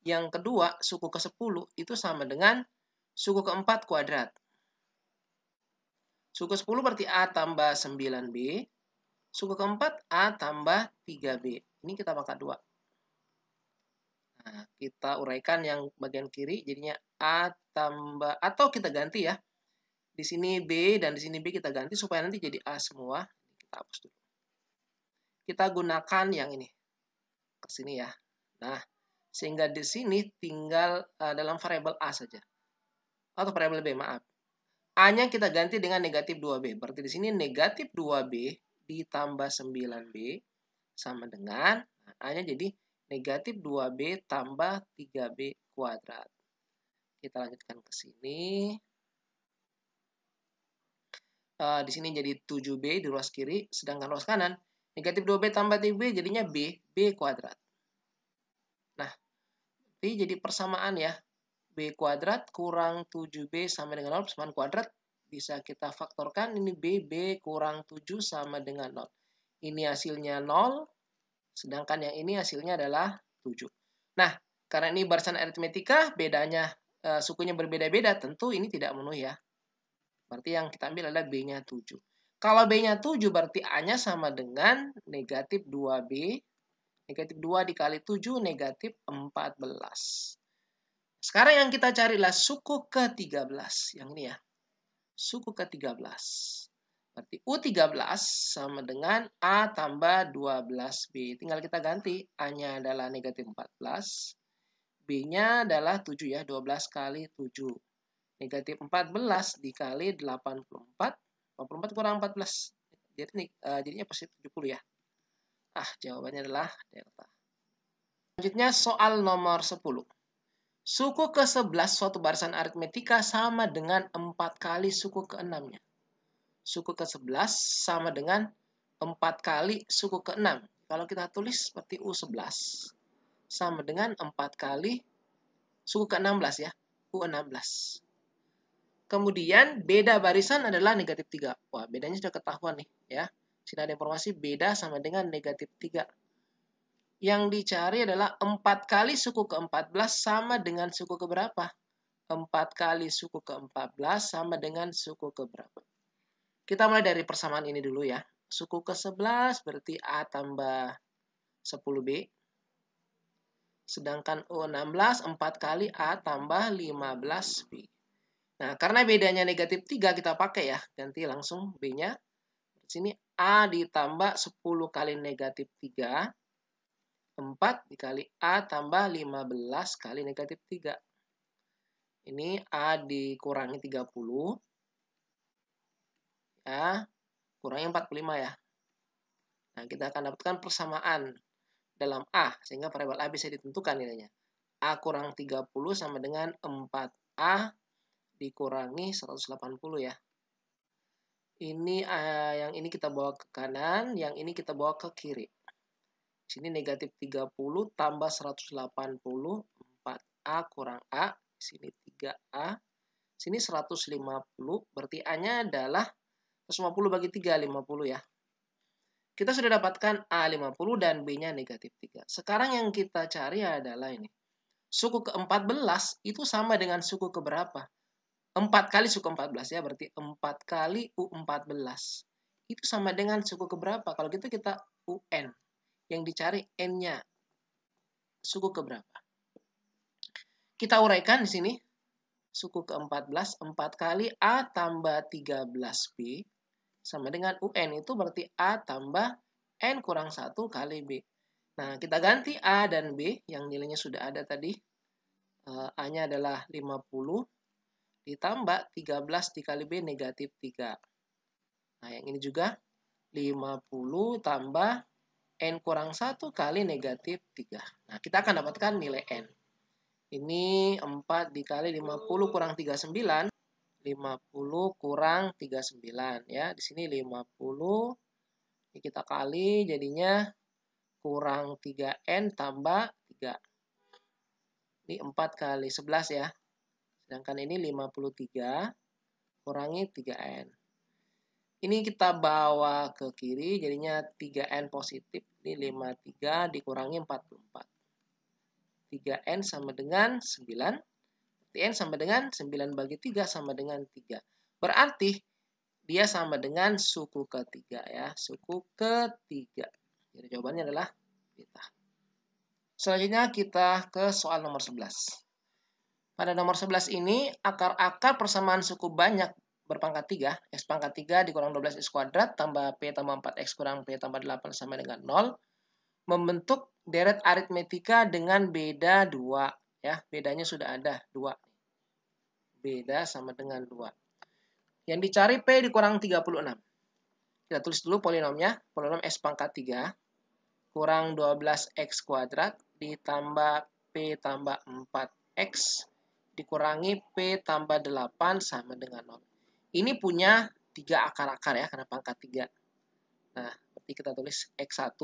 Yang kedua, suku ke-10 itu sama dengan suku ke-4 kuadrat. Suku ke-10 berarti A tambah 9B. Suku ke-4 A tambah 3B. Ini kita pangkat 2. Nah, kita uraikan yang bagian kiri. Jadinya A tambah, atau kita ganti ya. Di sini B dan di sini B kita ganti supaya nanti jadi A semua. Kita hapus dulu. Kita gunakan yang ini. Ke sini ya. Nah, sehingga di sini tinggal dalam variabel A saja. Atau variabel B, maaf. A-nya kita ganti dengan negatif 2B. Berarti di sini negatif 2B ditambah 9B sama dengan, A-nya jadi negatif 2B tambah 3B kuadrat. Kita lanjutkan ke sini. Di sini jadi 7B di ruas kiri, sedangkan ruas kanan, negatif 2B tambah 3B jadinya B kuadrat. Nah, ini jadi persamaan ya. B kuadrat kurang 7B sama dengan 0 persamaan kuadrat. Bisa kita faktorkan, ini B kurang 7 sama dengan 0. Ini hasilnya 0, sedangkan yang ini hasilnya adalah 7. Nah, karena ini barisan aritmetika, bedanya sukunya berbeda-beda, tentu ini tidak memenuhi ya. Berarti yang kita ambil adalah B-nya 7. Kalau B-nya 7 berarti A-nya sama dengan negatif 2B. Negatif 2 dikali 7 negatif 14. Sekarang yang kita cari adalah suku ke-13. Yang ini ya. Suku ke-13. Berarti U13 sama dengan A tambah 12B. Tinggal kita ganti. A-nya adalah negatif 14. B-nya adalah 7 ya. 12 kali 7. Negatif 14 dikali 84. 84 kurang 14. Jadinya positif 70 ya. Jawabannya adalah delta. Selanjutnya soal nomor 10. Suku ke-11 suatu barisan aritmetika sama dengan 4 kali suku ke-6-nya. Suku ke-11 sama dengan 4 kali suku ke-6. Kalau kita tulis seperti U11 sama dengan 4 kali suku ke-16 ya. U16. Kemudian beda barisan adalah negatif 3. Wah, bedanya sudah ketahuan nih ya. Sini ada informasi beda sama dengan negatif 3. Yang dicari adalah 4 kali suku ke-14 sama dengan suku ke berapa? 4 kali suku ke-14 sama dengan suku ke berapa? Kita mulai dari persamaan ini dulu ya. Suku ke-11 berarti A tambah 10B. Sedangkan U16 4 kali A tambah 15B. Nah, karena bedanya negatif 3 kita pakai ya. Ganti langsung B-nya. Di sini A ditambah 10 kali negatif 3. 4 dikali A tambah 15 kali negatif 3. Ini A dikurangi 30. Ya, kurangi 45 ya. Nah, kita akan dapatkan persamaan dalam A. Sehingga variabel A bisa ditentukan nilainya. A kurang 30 sama dengan 4A dikurangi 180 ya. Ini yang ini kita bawa ke kanan, yang ini kita bawa ke kiri. Sini negatif 30 tambah 180, 4A kurang A. Sini 3A. Sini 150, berarti A-nya adalah 150 bagi 3, 50 ya. Kita sudah dapatkan A 50 dan B-nya negatif 3. Sekarang yang kita cari adalah ini. Suku ke-14 itu sama dengan suku ke berapa? 4 kali suku 14 ya, berarti 4 kali U14. Itu sama dengan suku keberapa? Kalau gitu kita UN. Yang dicari N-nya. Suku keberapa? Kita uraikan di sini. Suku ke-14, 4 kali A tambah 13B sama dengan UN. Itu berarti A tambah N kurang 1 kali B. Nah, kita ganti A dan B yang nilainya sudah ada tadi. A-nya adalah 50. Ditambah 13 dikali B negatif 3. Nah, yang ini juga 50 tambah N kurang 1 kali negatif 3. Nah, kita akan dapatkan nilai N. Ini 4 dikali 50 kurang 39. 50 kurang 39 ya. Di sini 50. Ini kita kali jadinya kurang 3N tambah 3. Ini 4 kali 11 ya. Sedangkan ini 53 kurangi 3N. Ini kita bawa ke kiri, jadinya 3N positif. Ini 53 dikurangi 44. 3N sama dengan 9. N sama dengan 9 bagi 3 sama dengan 3. Berarti dia sama dengan suku ketiga ya. Suku ketiga. Jadi jawabannya adalah beta. Selanjutnya kita ke soal nomor 11. Pada nomor 11 ini, akar-akar persamaan suku banyak berpangkat 3, X pangkat 3 dikurang 12X kuadrat, tambah P tambah 4X kurang P tambah 8 sama dengan 0, membentuk deret aritmetika dengan beda 2. Ya, bedanya sudah ada, 2. Beda sama dengan 2. Yang dicari P dikurang 36. Kita tulis dulu polinomnya, polinom X pangkat 3 kurang 12X kuadrat ditambah P tambah 4X dikurangi P tambah 8 sama dengan 0. Ini punya 3 akar-akar ya, karena pangkat 3. Nah, berarti kita tulis X1,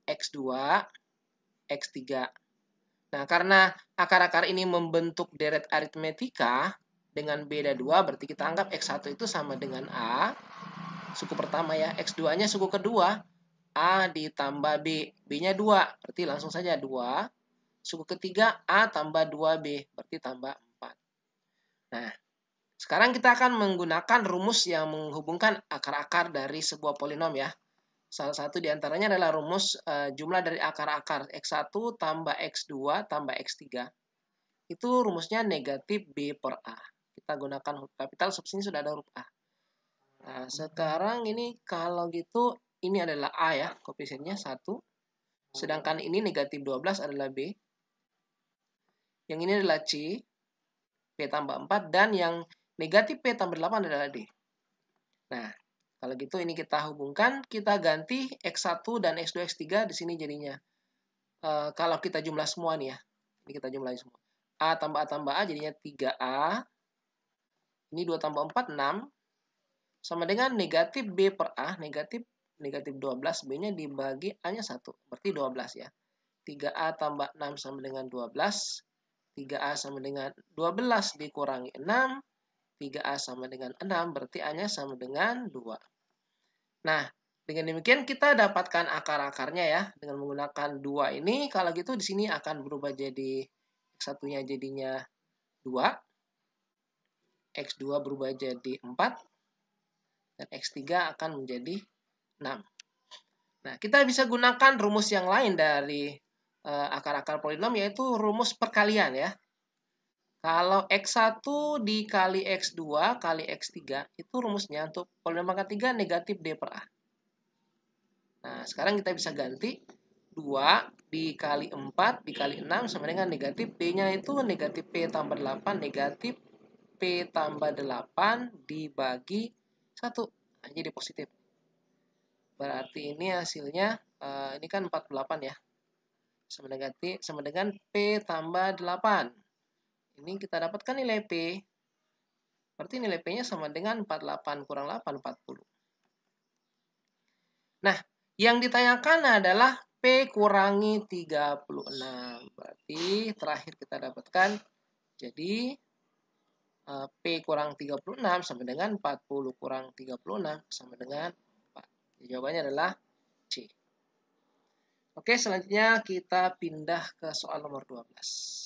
X2, X3. Nah, karena akar-akar ini membentuk deret aritmetika dengan beda 2, berarti kita anggap X1 itu sama dengan A, suku pertama ya, X2-nya suku kedua, A ditambah B, B-nya 2, berarti langsung saja 2. Suku ketiga A tambah 2B, berarti tambah 4. Nah, sekarang kita akan menggunakan rumus yang menghubungkan akar-akar dari sebuah polinom ya. Salah satu diantaranya adalah rumus jumlah dari akar-akar X1 tambah X2 tambah X3. Itu rumusnya negatif B per A. Kita gunakan huruf kapital, sini sudah ada huruf A. Nah, sekarang ini kalau gitu, ini adalah A ya, koefisiennya 1. Sedangkan ini negatif 12 adalah B. Yang ini adalah C, P tambah 4. Dan yang negatif P tambah 8 adalah D. Nah, kalau gitu ini kita hubungkan, kita ganti X1 dan X2, X3 di sini jadinya. Kalau kita jumlah semua nih ya, ini kita jumlahin semua. A tambah A jadinya 3A. Ini 2 tambah 4, 6. Sama dengan negatif B per A, negatif 12, B-nya dibagi A-nya 1. Berarti 12 ya. 3A tambah 6 sama dengan 12. 3A sama dengan 12 dikurangi 6. 3A sama dengan 6, berarti A-nya sama dengan 2. Nah, dengan demikian kita dapatkan akar-akarnya ya. Dengan menggunakan 2 ini, kalau gitu di sini akan berubah jadi X1-nya jadinya 2. X2 berubah jadi 4. Dan X3 akan menjadi 6. Nah, kita bisa gunakan rumus yang lain dari akar-akar polinom, yaitu rumus perkalian ya. Kalau X1 dikali X2 kali X3, itu rumusnya untuk polinom pangkat 3 negatif D per A. Nah, sekarang kita bisa ganti 2 dikali 4 dikali 6 sama dengan negatif D-nya itu negatif P tambah 8, negatif P tambah 8 dibagi 1. Nah, jadi positif. Berarti ini hasilnya, ini kan 48 ya. Sama dengan P tambah 8. Ini kita dapatkan nilai P. Berarti nilai P-nya sama dengan 48 kurang 8, 40. Nah, yang ditanyakan adalah P kurangi 36. Berarti terakhir kita dapatkan, jadi P kurang 36 sama dengan 40 kurang 36 sama dengan 4. Jadi jawabannya adalah C. Oke, selanjutnya kita pindah ke soal nomor 12.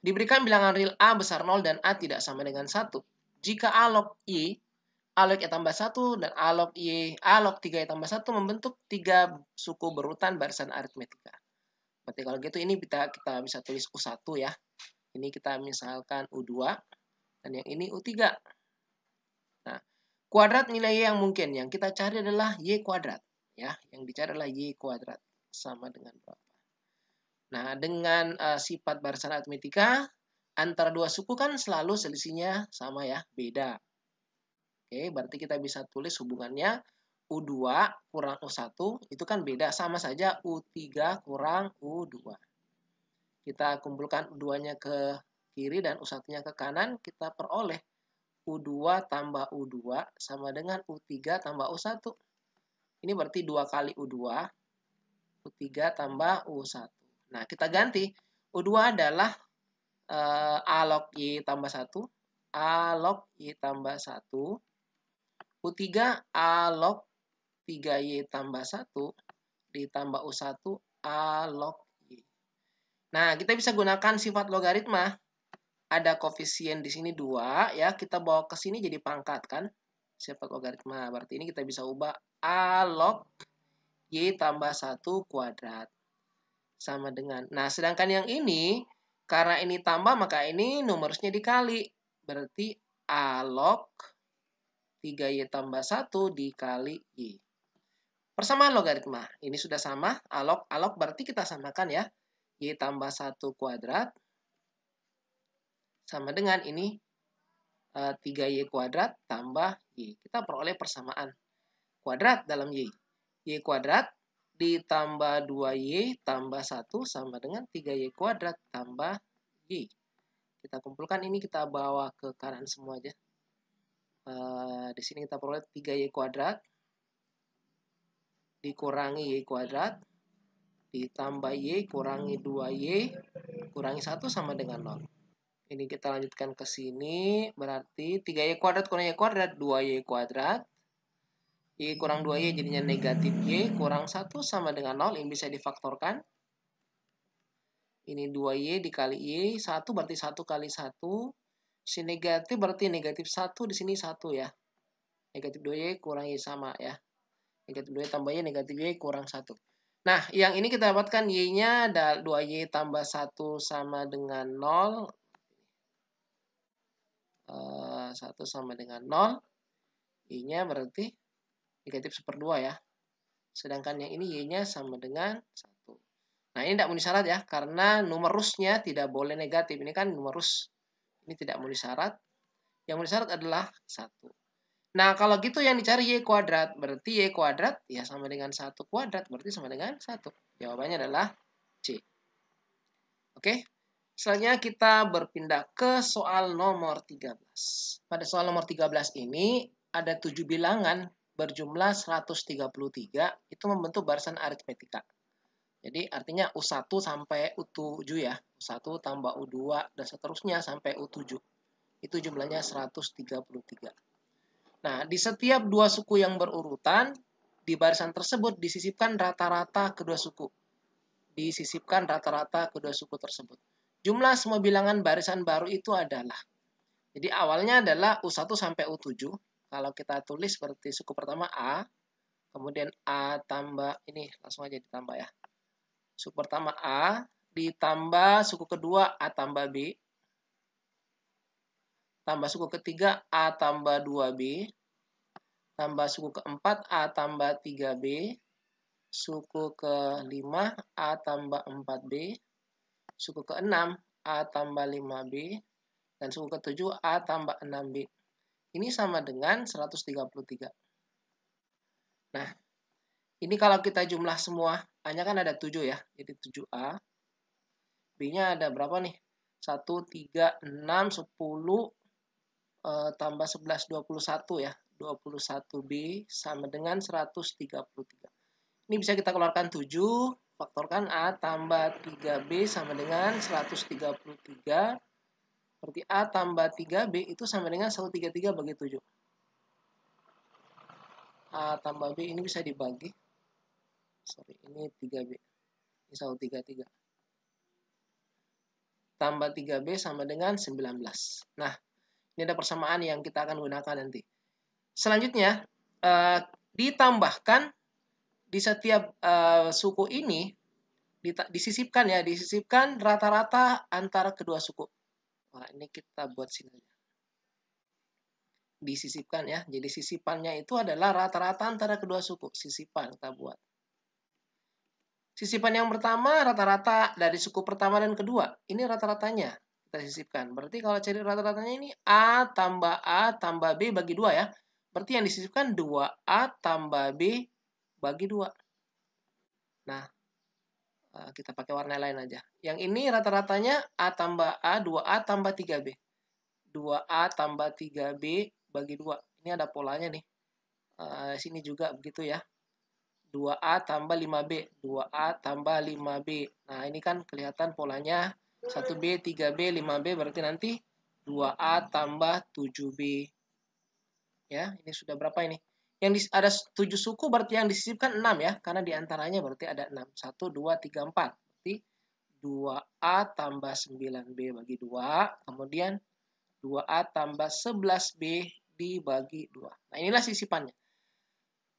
Diberikan bilangan real A besar 0 dan A tidak sama dengan 1. Jika A log Y, A log Y tambah 1, dan A log Y, A log 3Y tambah 1 membentuk 3 suku berurutan barisan aritmetika. Berarti kalau gitu ini kita bisa tulis U1 ya. Ini kita misalkan U2, dan yang ini U3. Nah, kuadrat nilai Y yang mungkin. Yang kita cari adalah Y kuadrat. Ya, yang dicari adalah Y kuadrat. Sama dengan berapa? Nah, dengan sifat barisan aritmetika, antara dua suku kan selalu selisihnya sama ya, beda. Oke, berarti kita bisa tulis hubungannya U2 kurang U1, itu kan beda, sama saja U3 kurang U2. Kita kumpulkan U2-nya ke kiri dan U1-nya ke kanan, kita peroleh U2 tambah U2 sama dengan U3 tambah U1. Ini berarti 2 kali U2, U3 tambah U1. Nah, kita ganti. U2 adalah A log Y tambah 1. A log Y tambah 1. U3 A log 3Y tambah 1 ditambah U1 A log Y. Nah, kita bisa gunakan sifat logaritma. Ada koefisien di sini 2 ya, kita bawa ke sini jadi pangkat kan. Sifat logaritma. Berarti ini kita bisa ubah A log Y tambah 1 kuadrat sama dengan. Nah, sedangkan yang ini karena ini tambah maka ini numerusnya dikali. Berarti A log 3Y tambah 1 dikali Y. Persamaan logaritma. Ini sudah sama. A log berarti kita samakan ya. Y tambah 1 kuadrat sama dengan ini 3Y kuadrat tambah Y. Kita peroleh persamaan. Kuadrat dalam Y. Y kuadrat ditambah 2Y tambah 1 sama dengan 3Y kuadrat tambah Y. Kita kumpulkan ini, kita bawa ke kanan semua aja. Di sini kita peroleh 3Y kuadrat dikurangi Y kuadrat ditambah Y kurangi 2Y kurangi 1 sama dengan 0. Ini kita lanjutkan ke sini, berarti 3Y kuadrat kurang Y kuadrat 2Y kuadrat. Y kurang 2Y jadinya negatif Y kurang 1 sama dengan 0. Ini bisa difaktorkan. Ini 2Y dikali Y. 1 berarti 1 kali 1. Si negatif berarti negatif 1. Di sini 1 ya. Negatif 2Y kurang Y sama ya. Negatif 2Y tambah Y negatif Y kurang 1. Nah, yang ini kita dapatkan Y-nya ada 2Y tambah 1 sama dengan 0. 1 sama dengan 0. Y-nya berarti negatif 1/2 ya. Sedangkan yang ini Y-nya sama dengan 1. Nah, ini tidak memenuhi syarat ya, karena numerusnya tidak boleh negatif. Ini kan numerus. Ini tidak memenuhi syarat. Yang memenuhi syarat adalah 1. Nah, kalau gitu yang dicari Y kuadrat. Berarti Y kuadrat ya sama dengan 1 kuadrat. Berarti sama dengan 1. Jawabannya adalah C. Oke. Selanjutnya kita berpindah ke soal nomor 13. Pada soal nomor 13 ini ada 7 bilangan berjumlah 133 itu membentuk barisan aritmetika. Jadi artinya U1 sampai U7 ya. U1 tambah U2 dan seterusnya sampai U7. Itu jumlahnya 133. Nah, di setiap dua suku yang berurutan, di barisan tersebut disisipkan rata-rata kedua suku. Disisipkan rata-rata kedua suku tersebut. Jumlah semua bilangan barisan baru itu adalah. Jadi awalnya adalah U1 sampai U7. Kalau kita tulis seperti suku pertama A, kemudian A tambah, ini langsung aja ditambah ya. Suku pertama A, ditambah suku kedua A tambah B, tambah suku ketiga A tambah 2B, tambah suku keempat A tambah 3B, suku kelima A tambah 4B, suku keenam A tambah 5B, dan suku ketujuh A tambah 6B. Ini sama dengan 133. Nah, ini kalau kita jumlah semua, A-nya kan ada 7 ya, jadi 7A. B-nya ada berapa nih? 1, 3, 6, 10, tambah 11, 21 ya. 21B sama dengan 133. Ini bisa kita keluarkan 7, faktorkan A tambah 3B sama dengan 133. Berarti A tambah 3B itu sama dengan 133 bagi 7. A tambah B ini bisa dibagi. Sorry, ini 3B. Ini 133. Tambah 3B sama dengan 19. Nah, ini ada persamaan yang kita akan gunakan nanti. Selanjutnya, ditambahkan di setiap suku ini, disisipkan ya, disisipkan rata-rata antara kedua suku. Nah, ini kita buat sini. Disisipkan ya, jadi sisipannya itu adalah rata-rata antara kedua suku. Sisipan kita buat. Sisipan yang pertama rata-rata dari suku pertama dan kedua. Ini rata-ratanya kita sisipkan. Berarti kalau cari rata-ratanya ini A tambah B bagi 2 ya. Berarti yang disisipkan 2A tambah B bagi 2. Nah, kita pakai warna lain aja. Yang ini rata-ratanya A tambah A, 2A tambah 3B. 2A tambah 3B bagi 2. Ini ada polanya nih. Sini juga begitu ya. 2A tambah 5B. 2A tambah 5B. Nah, ini kan kelihatan polanya 1B, 3B, 5B berarti nanti 2A tambah 7B. Ya, ini sudah berapa ini? Ada 7 suku berarti yang disisipkan 6 ya, karena diantaranya berarti ada 6. 1, 2, 3, 4. Berarti 2A tambah 9B bagi 2, kemudian 2A tambah 11B dibagi 2. Nah, inilah sisipannya.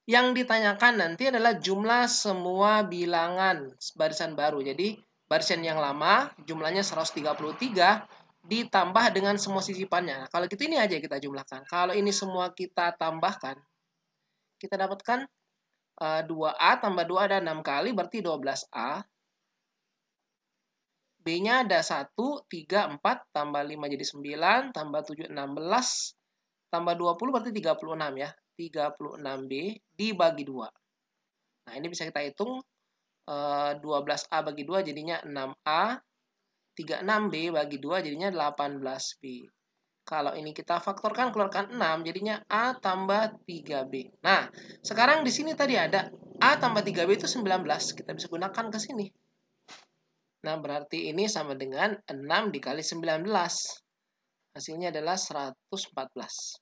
Yang ditanyakan nanti adalah jumlah semua bilangan barisan baru. Jadi, barisan yang lama jumlahnya 133 ditambah dengan semua sisipannya. Nah, kalau gitu ini aja kita jumlahkan. Kalau ini semua kita tambahkan, kita dapatkan 2A tambah 2 ada 6 kali, berarti 12A. B-nya ada 1, 3, 4, tambah 5 jadi 9, tambah 7, 16, tambah 20 berarti 36 ya. 36B dibagi 2. Nah, ini bisa kita hitung 12A bagi 2 jadinya 6A, 36B bagi 2 jadinya 18B. Kalau ini kita faktorkan, keluarkan 6, jadinya A tambah 3B. Nah, sekarang di sini tadi ada A tambah 3B itu 19. Kita bisa gunakan ke sini. Nah, berarti ini sama dengan 6 dikali 19. Hasilnya adalah 114.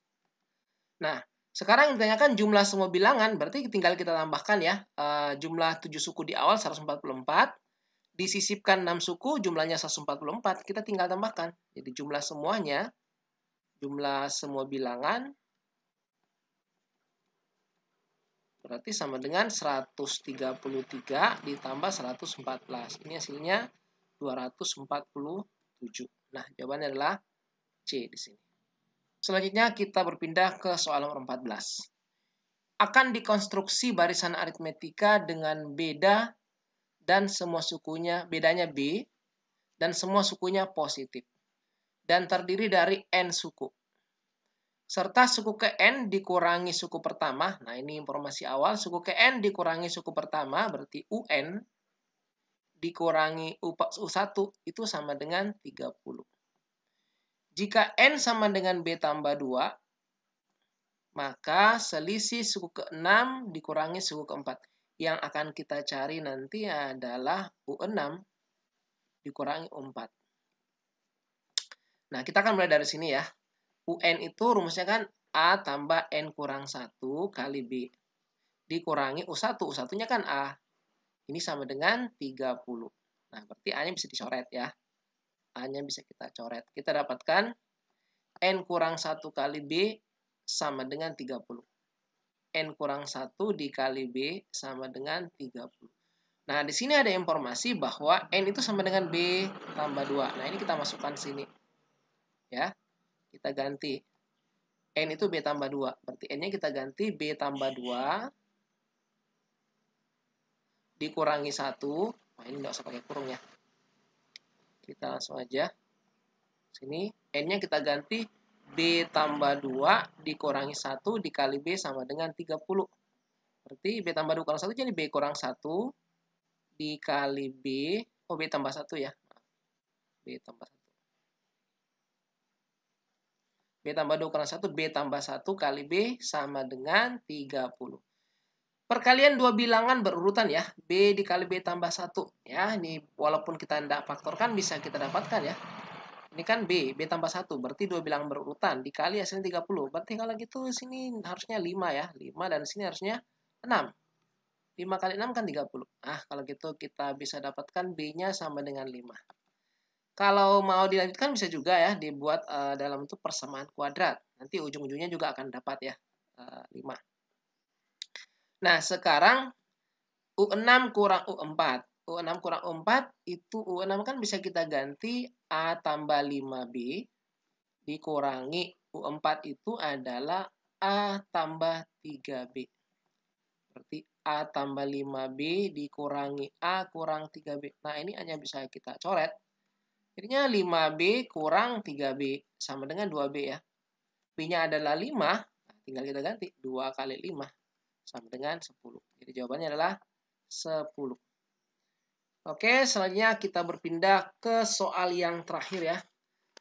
Nah, sekarang yang ditanyakan jumlah semua bilangan, berarti tinggal kita tambahkan ya. Jumlah 7 suku di awal 144. Disisipkan 6 suku, jumlahnya 144. Kita tinggal tambahkan. Jadi jumlah semuanya, jumlah semua bilangan, berarti sama dengan 133 ditambah 114. Ini hasilnya 247. Nah, jawabannya adalah C di sini. Selanjutnya kita berpindah ke soal nomor 14. Akan dikonstruksi barisan aritmetika dengan beda dan semua sukunya, bedanya B, dan semua sukunya positif. Dan terdiri dari N suku. Serta suku ke N dikurangi suku pertama. Nah, ini informasi awal. Suku ke N dikurangi suku pertama, berarti UN dikurangi U1 itu sama dengan 30. Jika N sama dengan B tambah 2, maka selisih suku ke-6 dikurangi suku ke-4. Yang akan kita cari nanti adalah U6 dikurangi U4. Nah, kita akan mulai dari sini ya. UN itu rumusnya kan A tambah N kurang 1 kali B. Dikurangi U1. U1-nya kan A. Ini sama dengan 30. Nah, berarti A-nya bisa dicoret ya. A-nya bisa kita coret. Kita dapatkan N kurang 1 kali B sama dengan 30. N kurang 1 dikali B sama dengan 30. Nah, di sini ada informasi bahwa N itu sama dengan B tambah 2. Nah, ini kita masukkan sini. Ya, kita ganti. N itu B tambah 2. Berarti N-nya kita ganti B tambah 2 dikurangi 1. Nah, ini nggak usah pakai kurung ya. Kita langsung aja. Sini, N-nya kita ganti B tambah 2 dikurangi 1 dikali B sama dengan 30. Berarti B tambah 2 kurang 1 jadi B kurang 1 dikali B. Oh, B tambah 1 ya. B tambah 1. B tambah 2 kurang 1, B tambah 1 kali B sama dengan 30. Perkalian dua bilangan berurutan ya. B dikali B tambah 1. Ya, ini walaupun kita tidak faktorkan bisa kita dapatkan ya. Ini kan B tambah 1. Berarti dua bilangan berurutan. Dikali hasilnya 30. Berarti kalau gitu sini harusnya 5 ya. 5 dan sini harusnya 6. 5 kali 6 kan 30. Nah, kalau gitu kita bisa dapatkan B-nya sama dengan 5. Kalau mau dilanjutkan bisa juga ya dibuat dalam bentuk persamaan kuadrat. Nanti ujung-ujungnya juga akan dapat ya 5. Nah, sekarang U6 kurang U4. U6 kurang U4 itu U6 kan bisa kita ganti A tambah 5B dikurangi U4 itu adalah A tambah 3B. Berarti A tambah 5B dikurangi A kurang 3B. Nah, ini hanya bisa kita coret. Jadinya 5B kurang 3B sama dengan 2B ya. B-nya adalah 5, tinggal kita ganti. 2 kali 5 sama dengan 10. Jadi jawabannya adalah 10. Oke, selanjutnya kita berpindah ke soal yang terakhir ya.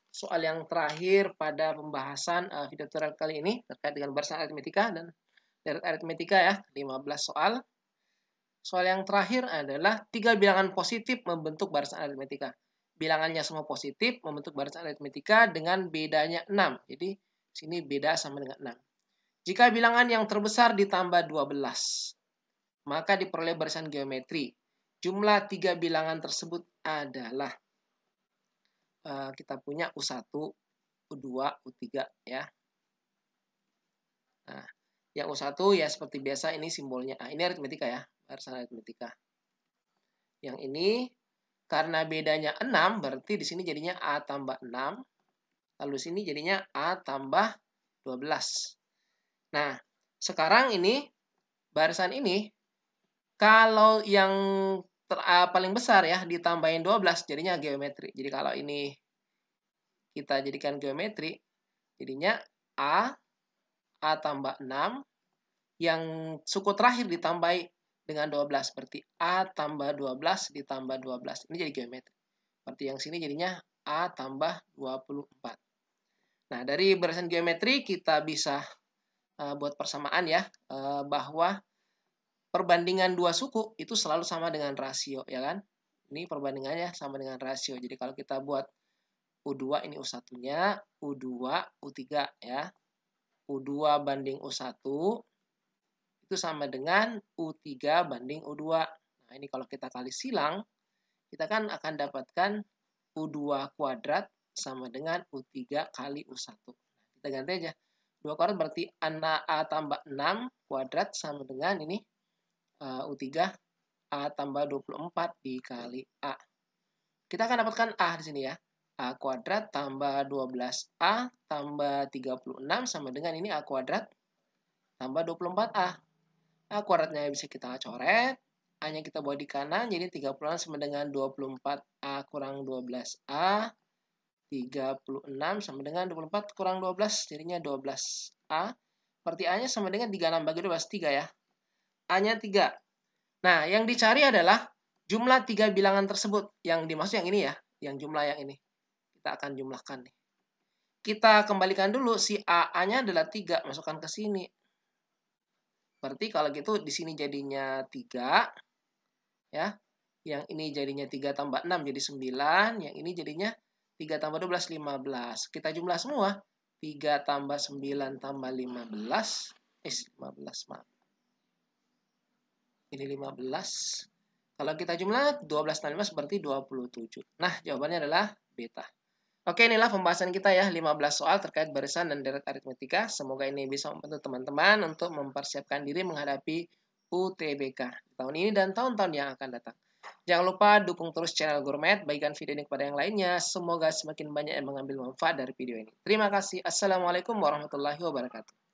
Soal yang terakhir pada pembahasan video tutorial kali ini terkait dengan barisan aritmetika dan deret aritmetika ya, 15 soal. Soal yang terakhir adalah 3 bilangan positif membentuk barisan aritmetika. bilangannya semua positif, membentuk barisan aritmetika dengan bedanya 6. Jadi, sini beda sama dengan 6. Jika bilangan yang terbesar ditambah 12, maka diperoleh barisan geometri. Jumlah 3 bilangan tersebut adalah, kita punya U1, U2, U3 ya. Nah, yang U1 ya seperti biasa ini simbolnya A. Ini aritmetika ya, barisan aritmetika. Yang ini karena bedanya 6 berarti di sini jadinya A tambah 6. Lalu sini jadinya A tambah 12. Nah, sekarang ini barisan ini kalau yang paling besar ya ditambahin 12 jadinya geometri. Jadi kalau ini kita jadikan geometri jadinya A tambah 6 yang suku terakhir ditambahi dengan 12 berarti A tambah 12 ditambah 12. Ini jadi geometri. Berarti yang sini jadinya A tambah 24. Nah, dari barisan geometri kita bisa buat persamaan ya, bahwa perbandingan dua suku itu selalu sama dengan rasio, ya kan? Ini perbandingannya sama dengan rasio. Jadi kalau kita buat U2 ini U1-nya, U2, U3 ya. U2 banding U1 itu sama dengan U3 banding U2. Nah, ini kalau kita kali silang, kita kan akan dapatkan U2 kuadrat sama dengan U3 kali U1. Kita ganti aja. 2 kuadrat berarti A tambah 6 kuadrat sama dengan ini U3 A tambah 24 dikali A. Kita akan dapatkan A di sini ya. A kuadrat tambah 12A tambah 36 sama dengan ini A kuadrat tambah 24A. A kuadratnya bisa kita coret. A-nya kita bawa di kanan, jadi 36 sama dengan 24A kurang 12A. 36 sama dengan 24 kurang 12, jadinya 12A. Berarti A-nya sama dengan 36 bagi 12, 3 ya. A-nya 3. Nah, yang dicari adalah jumlah 3 bilangan tersebut. Yang dimaksud yang ini ya, yang jumlah yang ini. Kita akan jumlahkan nih. Kita kembalikan dulu si A-nya adalah 3, masukkan ke sini. Berarti kalau gitu di sini jadinya 3 ya. Yang ini jadinya 3 tambah 6 jadi 9, yang ini jadinya 3 tambah 12 15. Kita jumlah semua. 3 tambah 9 tambah 15. 15 maaf. Ini 15. Kalau kita jumlah 12 tambah 15 berarti 27. Nah, jawabannya adalah beta. Oke, inilah pembahasan kita ya, 15 soal terkait barisan dan deret aritmetika. Semoga ini bisa membantu teman-teman untuk mempersiapkan diri menghadapi UTBK tahun ini dan tahun-tahun yang akan datang. Jangan lupa dukung terus channel Gourmet, bagikan video ini kepada yang lainnya. Semoga semakin banyak yang mengambil manfaat dari video ini. Terima kasih. Assalamualaikum warahmatullahi wabarakatuh.